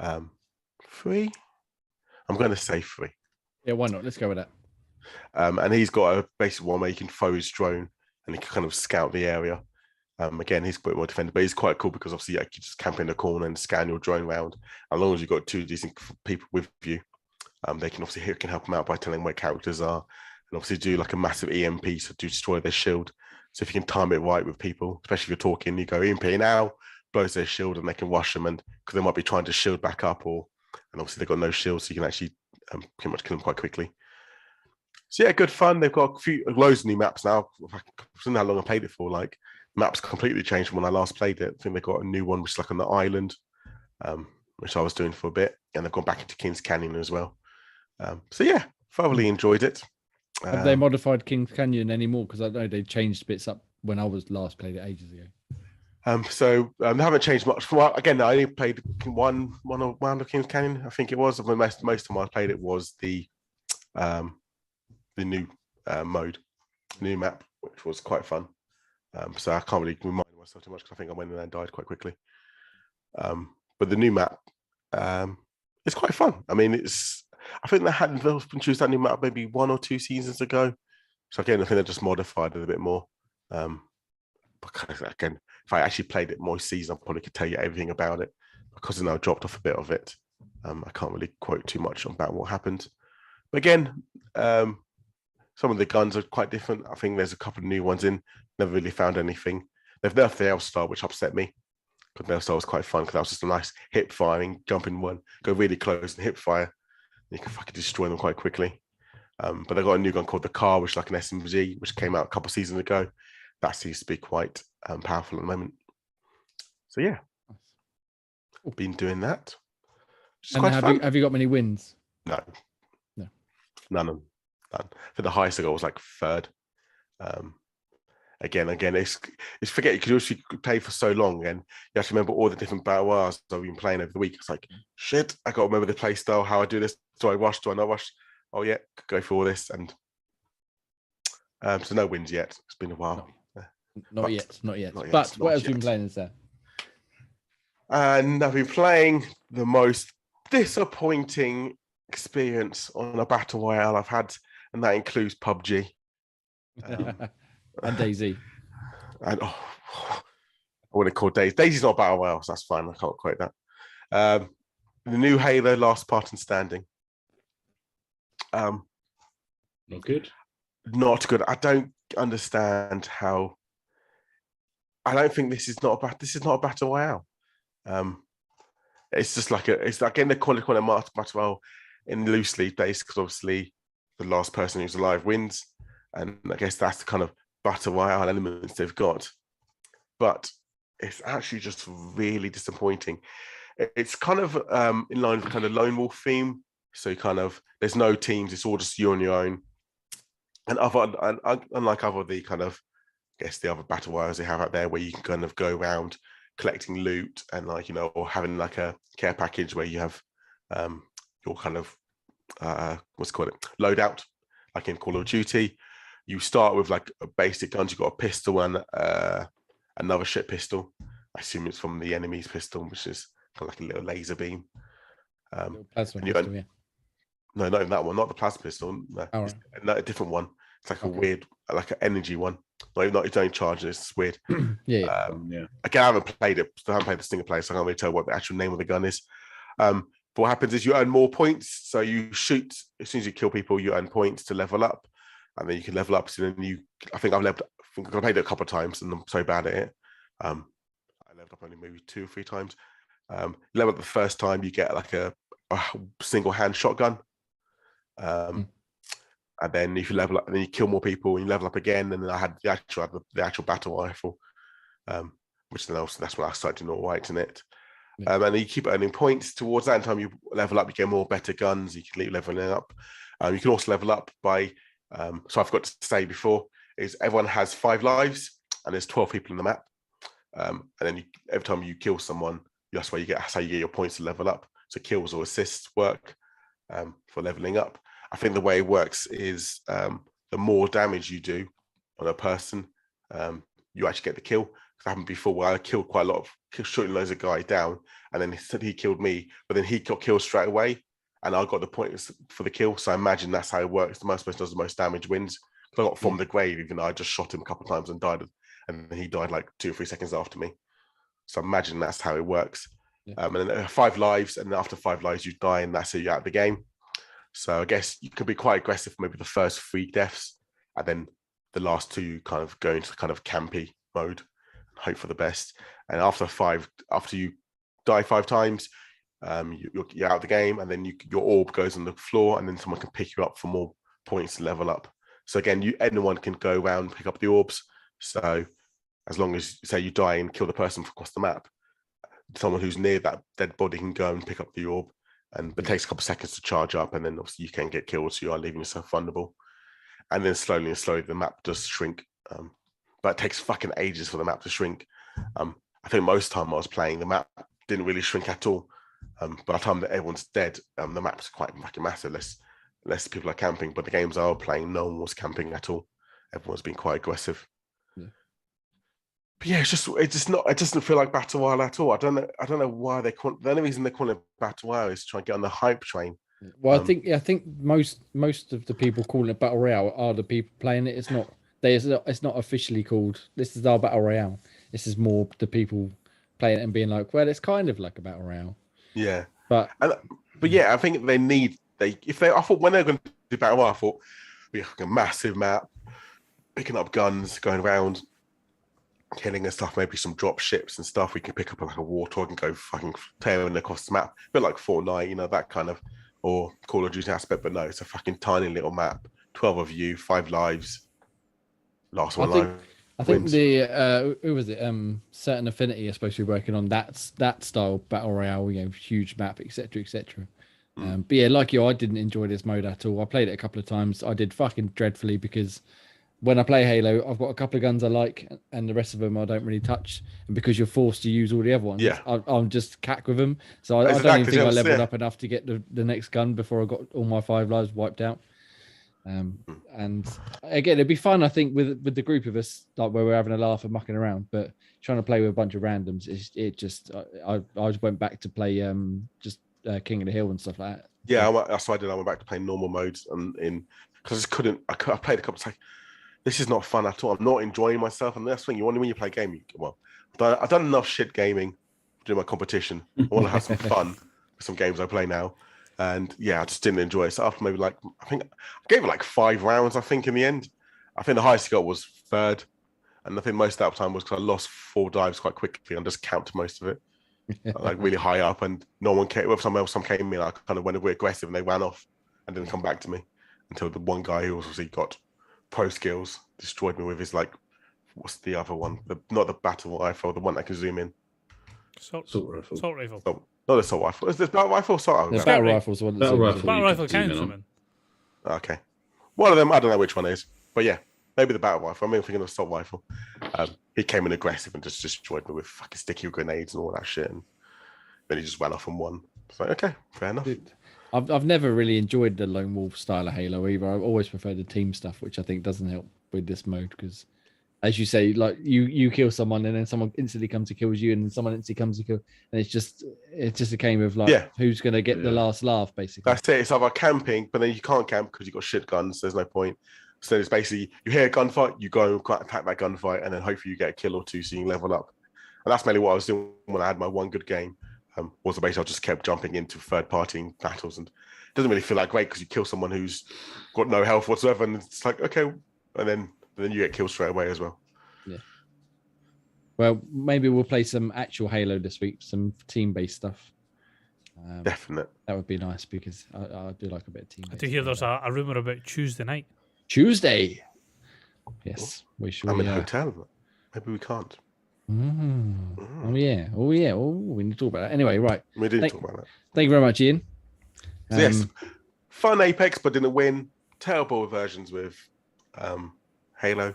3. I'm going to say 3. Yeah, why not? Let's go with that. And he's got a basic one where you can throw his drone and he can kind of scout the area. Again, he's a bit more defender, but he's quite cool because obviously you can just camp in the corner and scan your drone around. As long as you've got 2 decent people with you, they can obviously help them out by telling where characters are, and obviously do like a massive EMP to destroy their shield. So if you can time it right with people, especially if you're talking, you go EMP now, blows their shield, and they can rush them, and because they might be trying to shield back up, and obviously they've got no shield, so you can actually pretty much kill them quite quickly. So yeah, good fun. They've got loads of new maps now. I don't know how long I played it for. Like maps completely changed from when I last played it. I think they got a new one which is like on the island, which I was doing for a bit, and they've gone back into Kings Canyon as well. So yeah, thoroughly enjoyed it. Have they modified Kings Canyon anymore? Because I know they changed bits up when I was last played it ages ago. So they haven't changed much. Well, again, I only played one of Kings Canyon, I think it was. Most of the time I played it was the new mode, new map, which was quite fun. So I can't really remind myself too much because I think I went in there and died quite quickly. But the new map, it's quite fun. I mean, I think they hadn't introduced that new map maybe 1 or 2 seasons ago. So again, I think they just modified it a bit more. Because again, if I actually played it more season, I probably could tell you everything about it. Because I now dropped off a bit of it, I can't really quote too much about what happened. But again, some of the guns are quite different. I think there's a couple of new ones in. Never really found anything. They've nerfed the L-Star, which upset me. Because the L-Star was quite fun because that was just a nice hip firing, jump in one, go really close and hip fire. You can fucking destroy them quite quickly. But they've got a new gun called the Car, which is like an SMG, which came out a couple of seasons ago. That seems to be quite powerful at the moment. So yeah, we've been doing that. And have you got many wins? No. None of them. None. For the highest I got was like 3rd. again, it's forget because you play for so long, and you have to remember all the different battle royals that we've been playing over the week. It's like shit, I got to remember the play style, how I do this. Do I rush? Do I not rush? Oh yeah, go for all this, and so no wins yet. It's been a while. Not yet. But what else have you been playing instead? And I've been playing the most disappointing experience on a battle royale I've had, and that includes PUBG. And DayZ. And I want to call Daisy. Daisy's not a battle royale, so that's fine. I can't quote that. The new Halo Last Spartan Standing. Not good. Not good. I don't understand how. I don't think this is not a battle royale. It's just like it's again they call it a battle royale in loosely based because obviously the last person who's alive wins, and I guess that's the kind of battle royale elements they've got. But it's actually just really disappointing. It's kind of in line with the kind of lone wolf theme. So you kind of there's no teams; it's all just you on your own. And unlike other the kind of, I guess the other battle royals they have out there, where you can kind of go around collecting loot and or having like a care package where you have your kind of loadout, like in Call of Duty. You start with like a basic guns. You've got a pistol and another shit pistol. I assume it's from the enemy's pistol, which is kind of like a little laser beam. Plasma pistol, yeah. No, not even that one. Not the plasma pistol. No, right. a different one. It's like a weird, like an energy one. Not its own charge. It's weird. Yeah. Again, I haven't played it. I haven't played the single player, so I can't really tell what the actual name of the gun is. But what happens is you earn more points. So you shoot as soon as you kill people, you earn points to level up, and then you can level up. So then I think I've played it a couple of times, and I'm so bad at it. I leveled up only maybe 2 or 3 times. Level up the first time, you get like a single hand shotgun. And then if you level up, and then you kill more people, and you level up again. And then I had the actual battle rifle, which then also that's when I started doing all right in it. And then you keep earning points towards that. And time you level up, you get more better guns. You can keep leveling up. You can also level up by. So I forgot to say before is everyone has 5 lives, and there's 12 people in the map. And then every time you kill someone, that's how you get your points to level up. So kills or assists work for leveling up. I think the way it works is the more damage you do on a person, you actually get the kill. It happened before where I killed quite a lot of shooting loads of guys down, and then he said he killed me, but then he got killed straight away, and I got the points for the kill. So I imagine that's how it works. The most person does the most damage wins. I got from the grave, even though I just shot him a couple of times and died, and he died like 2 or 3 seconds after me. So I imagine that's how it works. And then 5 lives, and after 5 lives you die, and that's it, you're out of the game. So I guess you could be quite aggressive for maybe the first 3 deaths, and then the last 2 kind of go into kind of campy mode and hope for the best. And after you die 5 times, you're out of the game, and then your orb goes on the floor, and then someone can pick you up for more points to level up. So again, anyone can go around and pick up the orbs. So as long as say you die and kill the person across the map, someone who's near that dead body can go and pick up the orb. But it takes a couple of seconds to charge up, and then obviously you can get killed, so you are leaving yourself vulnerable. And then slowly the map does shrink. But it takes fucking ages for the map to shrink. I think most time I was playing, the map didn't really shrink at all. By the time that everyone's dead, the map's quite fucking massive. Less people are camping, but the games I was playing, no one was camping at all. Everyone's been quite aggressive. But yeah, it doesn't feel like Battle Royale at all. I don't know why the only reason they call it Battle Royale is to try and get on the hype train. Well, I think most of the people calling it Battle Royale are the people playing it. It's not officially called. This is our Battle Royale. This is more the people playing it and being like, well, it's kind of like a Battle Royale. Yeah, but yeah, I think I thought when they're going to do Battle Royale, I thought we have a massive map, picking up guns, going around, killing and stuff, maybe some drop ships and stuff. We can pick up like a warthog and go fucking tearing across the map, a bit like Fortnite, that kind of, or Call of Duty aspect. But no, it's a fucking tiny little map, 12 of you, 5 lives, last one live. I think the who was it? Certain Affinity are supposed to be working on that style Battle Royale, huge map, etc., etc. But yeah, like you, I didn't enjoy this mode at all. I played it a couple of times. I did fucking dreadfully because when I play Halo, I've got a couple of guns I like, and the rest of them I don't really touch. And because you're forced to use all the other ones, Yeah. I'm just cack with them. So I don't even Exactly, think I yes, leveled yeah. up enough to get the next gun before I got all my 5 lives wiped out. And again, it'd be fun, I think, with the group of us, like where we're having a laugh and mucking around. But trying to play with a bunch of randoms, I just went back to play King of the Hill and stuff like that. Yeah, that's what I did. I went back to playing normal modes and because I just couldn't. I played a couple of times. This is not fun at all. I'm not enjoying myself, and that's the thing. You want when you play a game. I've done enough shit gaming doing my competition. I want to have some fun with some games I play now, and yeah, I just didn't enjoy it. So after maybe I think I gave it like 5 rounds. I think in the end, I think the highest I got was 3rd, and I think most of that time was because I lost 4 dives quite quickly and just camped most of it. Like really high up, and no one came. If someone else came in, I kind of went a bit aggressive, and they ran off and didn't come back to me until the one guy who obviously got pro skills destroyed me with his what's the other one? Not the battle rifle, the one that can zoom in. Assault rifle. rifle. Not assault rifle. Is this battle rifle? Assault The rifle. battle rifle's the one. Battle rifle. Battle you rifle could zoom counts, in on. man. Okay, one of them. I don't know which one it is, but yeah, maybe the battle rifle. I'm thinking of assault rifle. He came in aggressive and just destroyed me with fucking sticky grenades and all that shit. And then he just ran off and won. It's like, okay, fair enough. I've never really enjoyed the lone wolf style of Halo either. I've always preferred the team stuff, which I think doesn't help with this mode because, as you say, like you kill someone and then someone instantly comes to kills you, and then someone instantly comes to kill, and it's just a game of who's gonna get the last laugh, basically. That's it. It's about camping, but then you can't camp because you've got shit guns. So there's no point. So it's basically you hear a gunfight, you go and attack that gunfight, and then hopefully you get a kill or 2 so you can level up. And that's mainly what I was doing when I had my one good game. Was basically I just kept jumping into third-party battles, and it doesn't really feel that great because you kill someone who's got no health whatsoever, and it's like okay, and then you get killed straight away as well. Yeah. Well, maybe we'll play some actual Halo this week, some team-based stuff. Definite. That would be nice because I do like a bit of team. I do hear there's a rumor about Tuesday night. Tuesday. Yes, we should. I'm in a hotel. Maybe we can't. Oh yeah. Oh, we need to talk about that. Anyway, right. We didn't talk about that. Thank you very much, Ian. So yes, fun Apex, but didn't win. Terrible versions with Halo.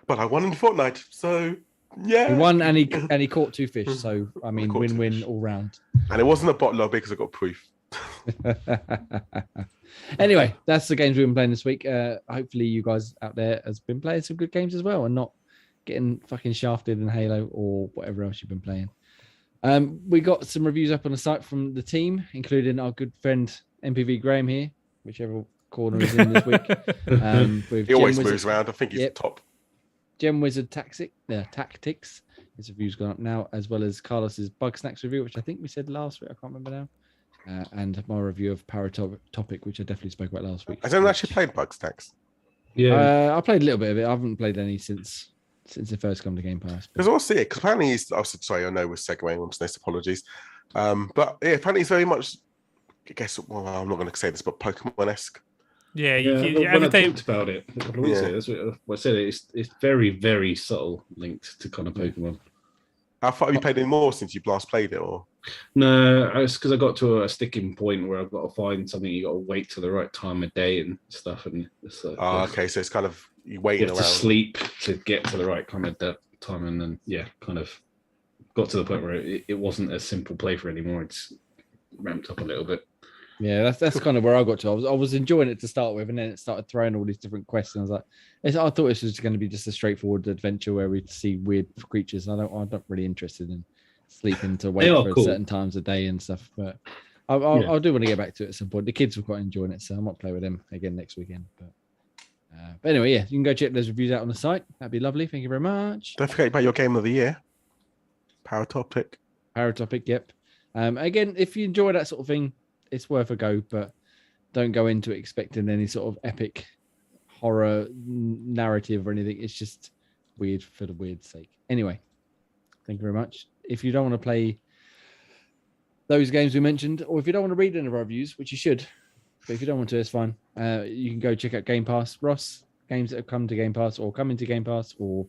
But I won in Fortnite, so yeah. He won and he caught 2 fish. So I mean, win-win all round. And it wasn't a bot lobby because I got proof. Anyway, that's the games we've been playing this week. Hopefully, you guys out there has been playing some good games as well, and not getting fucking shafted in Halo or whatever else you've been playing. We got some reviews up on the site from the team, including our good friend MPV Graham here, whichever corner he's in this week. He always moves around. I think he's top. Gem Wizard Tactics. His review's gone up now, as well as Carlos's Bug Snacks review, which I think we said last week. I can't remember now. And my review of Paratopic, which I definitely spoke about last week. Has anyone actually played Bug Snacks? Yeah, I played a little bit of it. I haven't played any since it first come to Game Pass. Because I'll see it. Because apparently he's. Oh, sorry, I know we're segueing onto this. Apologies. But yeah, apparently he's very much. I guess. Well, I'm not going to say this, but Pokemon-esque. Yeah, when I talked about it a couple of weeks ago, that's what I said. It's very, very subtle linked to kind of Pokemon. How far have you played any more since you last played it, or? No, it's because I got to a sticking point where I've got to find something. You got to wait till the right time of day and stuff, and it's like, okay. So it's kind of you waiting you have around. to sleep to get to the right kind of time, and then kind of got to the point where it wasn't a simple playthrough anymore. It's ramped up a little bit. Yeah, that's kind of where I got to. I was enjoying it to start with, and then it started throwing all these different quests. And I was like, I thought this was going to be just a straightforward adventure where we'd see weird creatures. I'm not really interested in sleeping to wait for certain times of day and stuff. But I do want to get back to it at some point. The kids were quite enjoying it, so I might play with them again next weekend. But anyway, yeah, you can go check those reviews out on the site. That'd be lovely. Thank you very much. Don't forget about your game of the year, Paratopic. Yep. Again, if you enjoy that sort of thing, it's worth a go, but don't go into it expecting any sort of epic horror narrative or anything. It's just weird for the weird's sake. Anyway, thank you very much. If you don't want to play those games we mentioned, or if you don't want to read any of our reviews, which you should, but if you don't want to, it's fine. You can go check out Game Pass. Ross, games that have come to Game Pass or come into Game Pass, or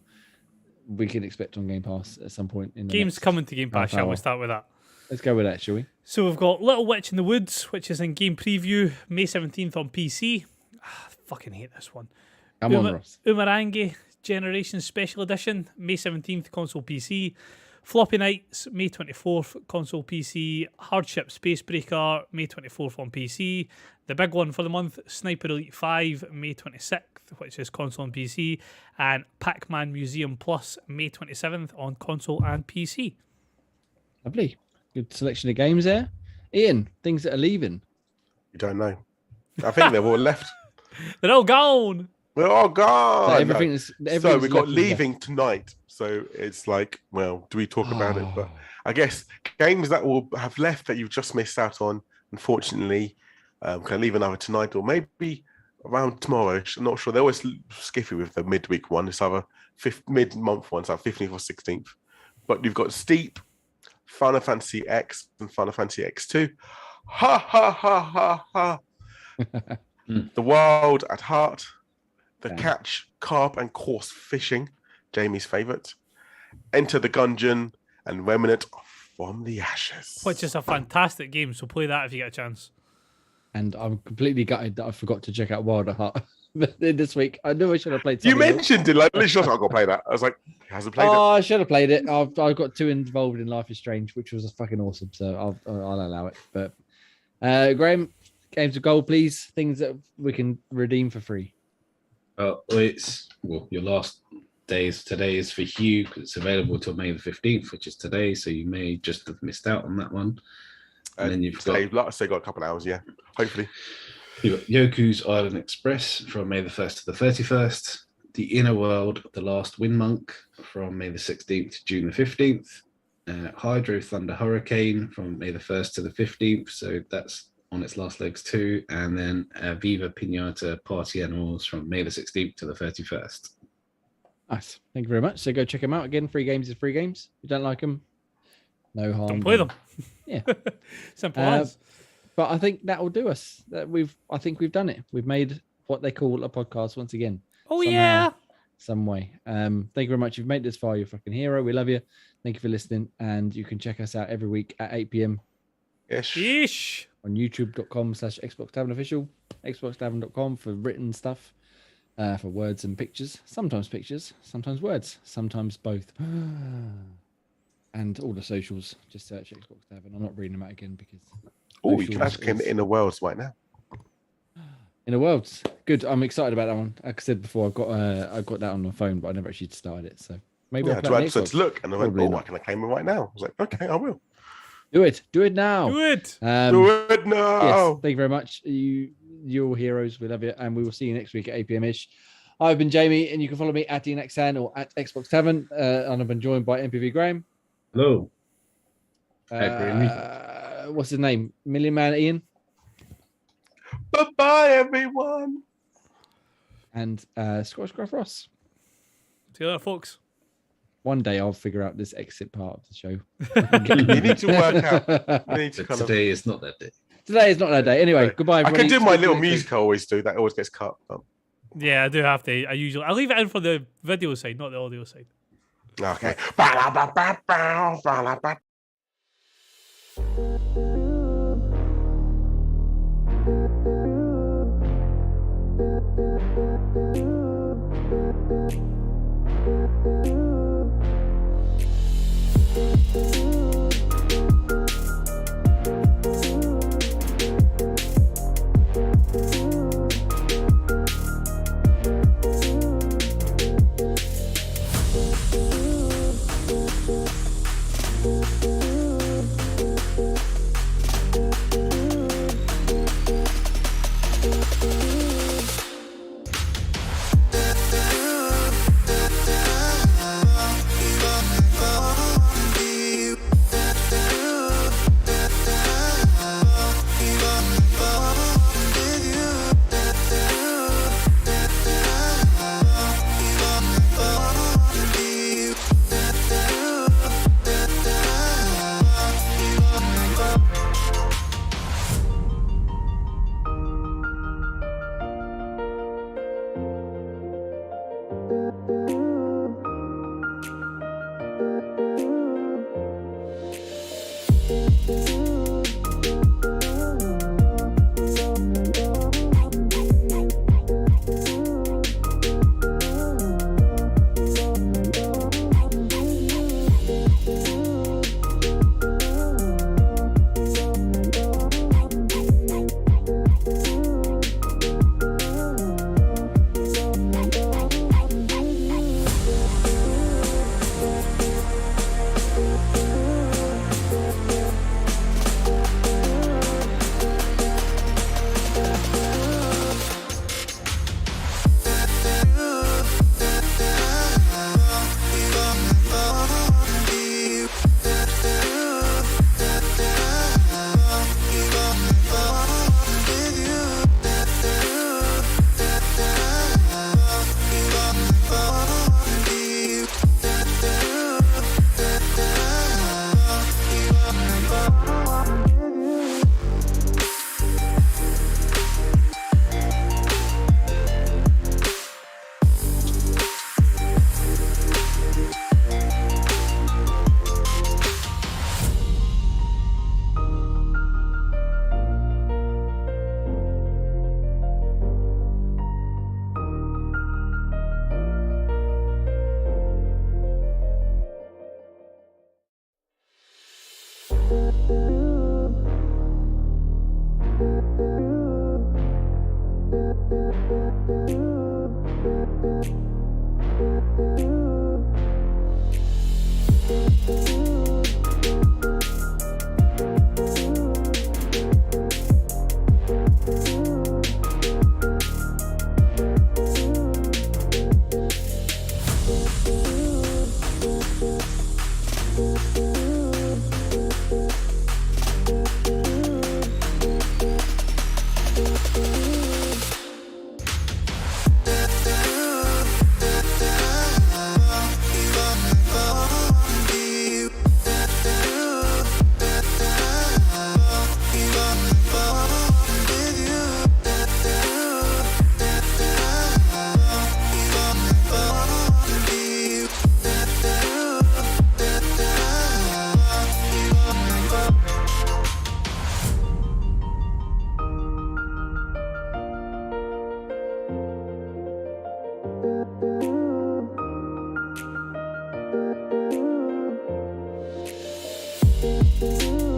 we can expect on Game Pass at some point. In the games coming to Game Pass, shall we start with that? Let's go with that, shall we? So we've got Little Witch in the Woods, which is in game preview, May 17th on PC. I fucking hate this one. Come on, Ross. Umarangi Generation Special Edition, May 17th, console PC. Floppy Nights, May 24th, console PC. Hardship Spacebreaker, May 24th on PC. The big one for the month, Sniper Elite 5, May 26th, which is console and PC. And Pac-Man Museum Plus, May 27th on console and PC. Lovely. Good selection of games there. Ian, things that are leaving. You don't know. I think they've all left. They're all gone. They're all gone. So everything's So we got left is leaving tonight. So it's like, well, do we talk about it? But I guess games that will have left that you've just missed out on, unfortunately, can leave another tonight or maybe around tomorrow. I'm not sure. They're always skiffy with the midweek one. It's either mid-month one, so 15th or 16th. But you've got Steep, Final Fantasy X, and Final Fantasy X2. Ha ha ha ha ha. The Wild at Heart, The Catch, Carp and Coarse Fishing, Jamie's favourite. Enter the Gungeon and Remnant from the Ashes. Which is a fantastic game, so play that if you get a chance. And I'm completely gutted that I forgot to check out Wild at Heart this week. I knew I should have played You something else. mentioned it, like, literally, I was like, I've got to play that. I was like, he hasn't played it. I should have played it. I got too involved in Life is Strange, which was fucking awesome. So I'll allow it. But Graham, games of gold, please. Things that we can redeem for free. Your last days today is for Hue because it's available till May the 15th, which is today. So you may just have missed out on that one. And then you've got, like I say, got a couple of hours, yeah. Hopefully. You've got Yoku's Island Express from May the 1st to the 31st. The Inner World, The Last Wind Monk from May the 16th to June the 15th. Hydro Thunder Hurricane from May the 1st to the 15th. So that's on its last legs too. And then Viva Pinata Party Animals from May the 16th to the 31st. Nice. Thank you very much. So go check them out. Again, free games is free games. If you don't like them, no harm. Don't play them. Yeah. Simple as. But I think that will do us. I think we've done it. We've made what they call a podcast once again. Oh, somehow, yeah. Some way. Thank you very much. You've made this far. You're a fucking hero. We love you. Thank you for listening. And you can check us out every week at 8 p.m. Yeesh. on youtube.com/Xbox Tavern Official, xboxtavern.com for written stuff, for words and pictures. Sometimes words, sometimes both. And all the socials. Just search Xbox Tavern. I'm not reading them out again because... Oh, you can actually get in the worlds right now. In the worlds, good. I'm excited about that one. Like I said before, I got that on my phone, but I never actually started it. So maybe Yeah, I tried to look and I went, I can claim it right now. I was like, okay, I will. Do it now. Do it. Do it now. Yes, thank you very much. You're heroes. We love you, and we will see you next week at 8 p.m. ish. I've been Jamie, and you can follow me at DNXan or at Xbox Tavern. And I've been joined by MPV Graham. Hello. What's his name? Million Man Ian. Bye-bye, everyone. And Scottish Gruff Ross. See you later, folks. One day I'll figure out this exit part of the show. You need to work out. You need to Today is not that day. Today is not that day. Anyway, goodbye, everybody. I can do my Speak to you little next week. music I always do. That always gets cut. But... Yeah, I do have to. I leave it in for the video side, not the audio side. Okay. Bye.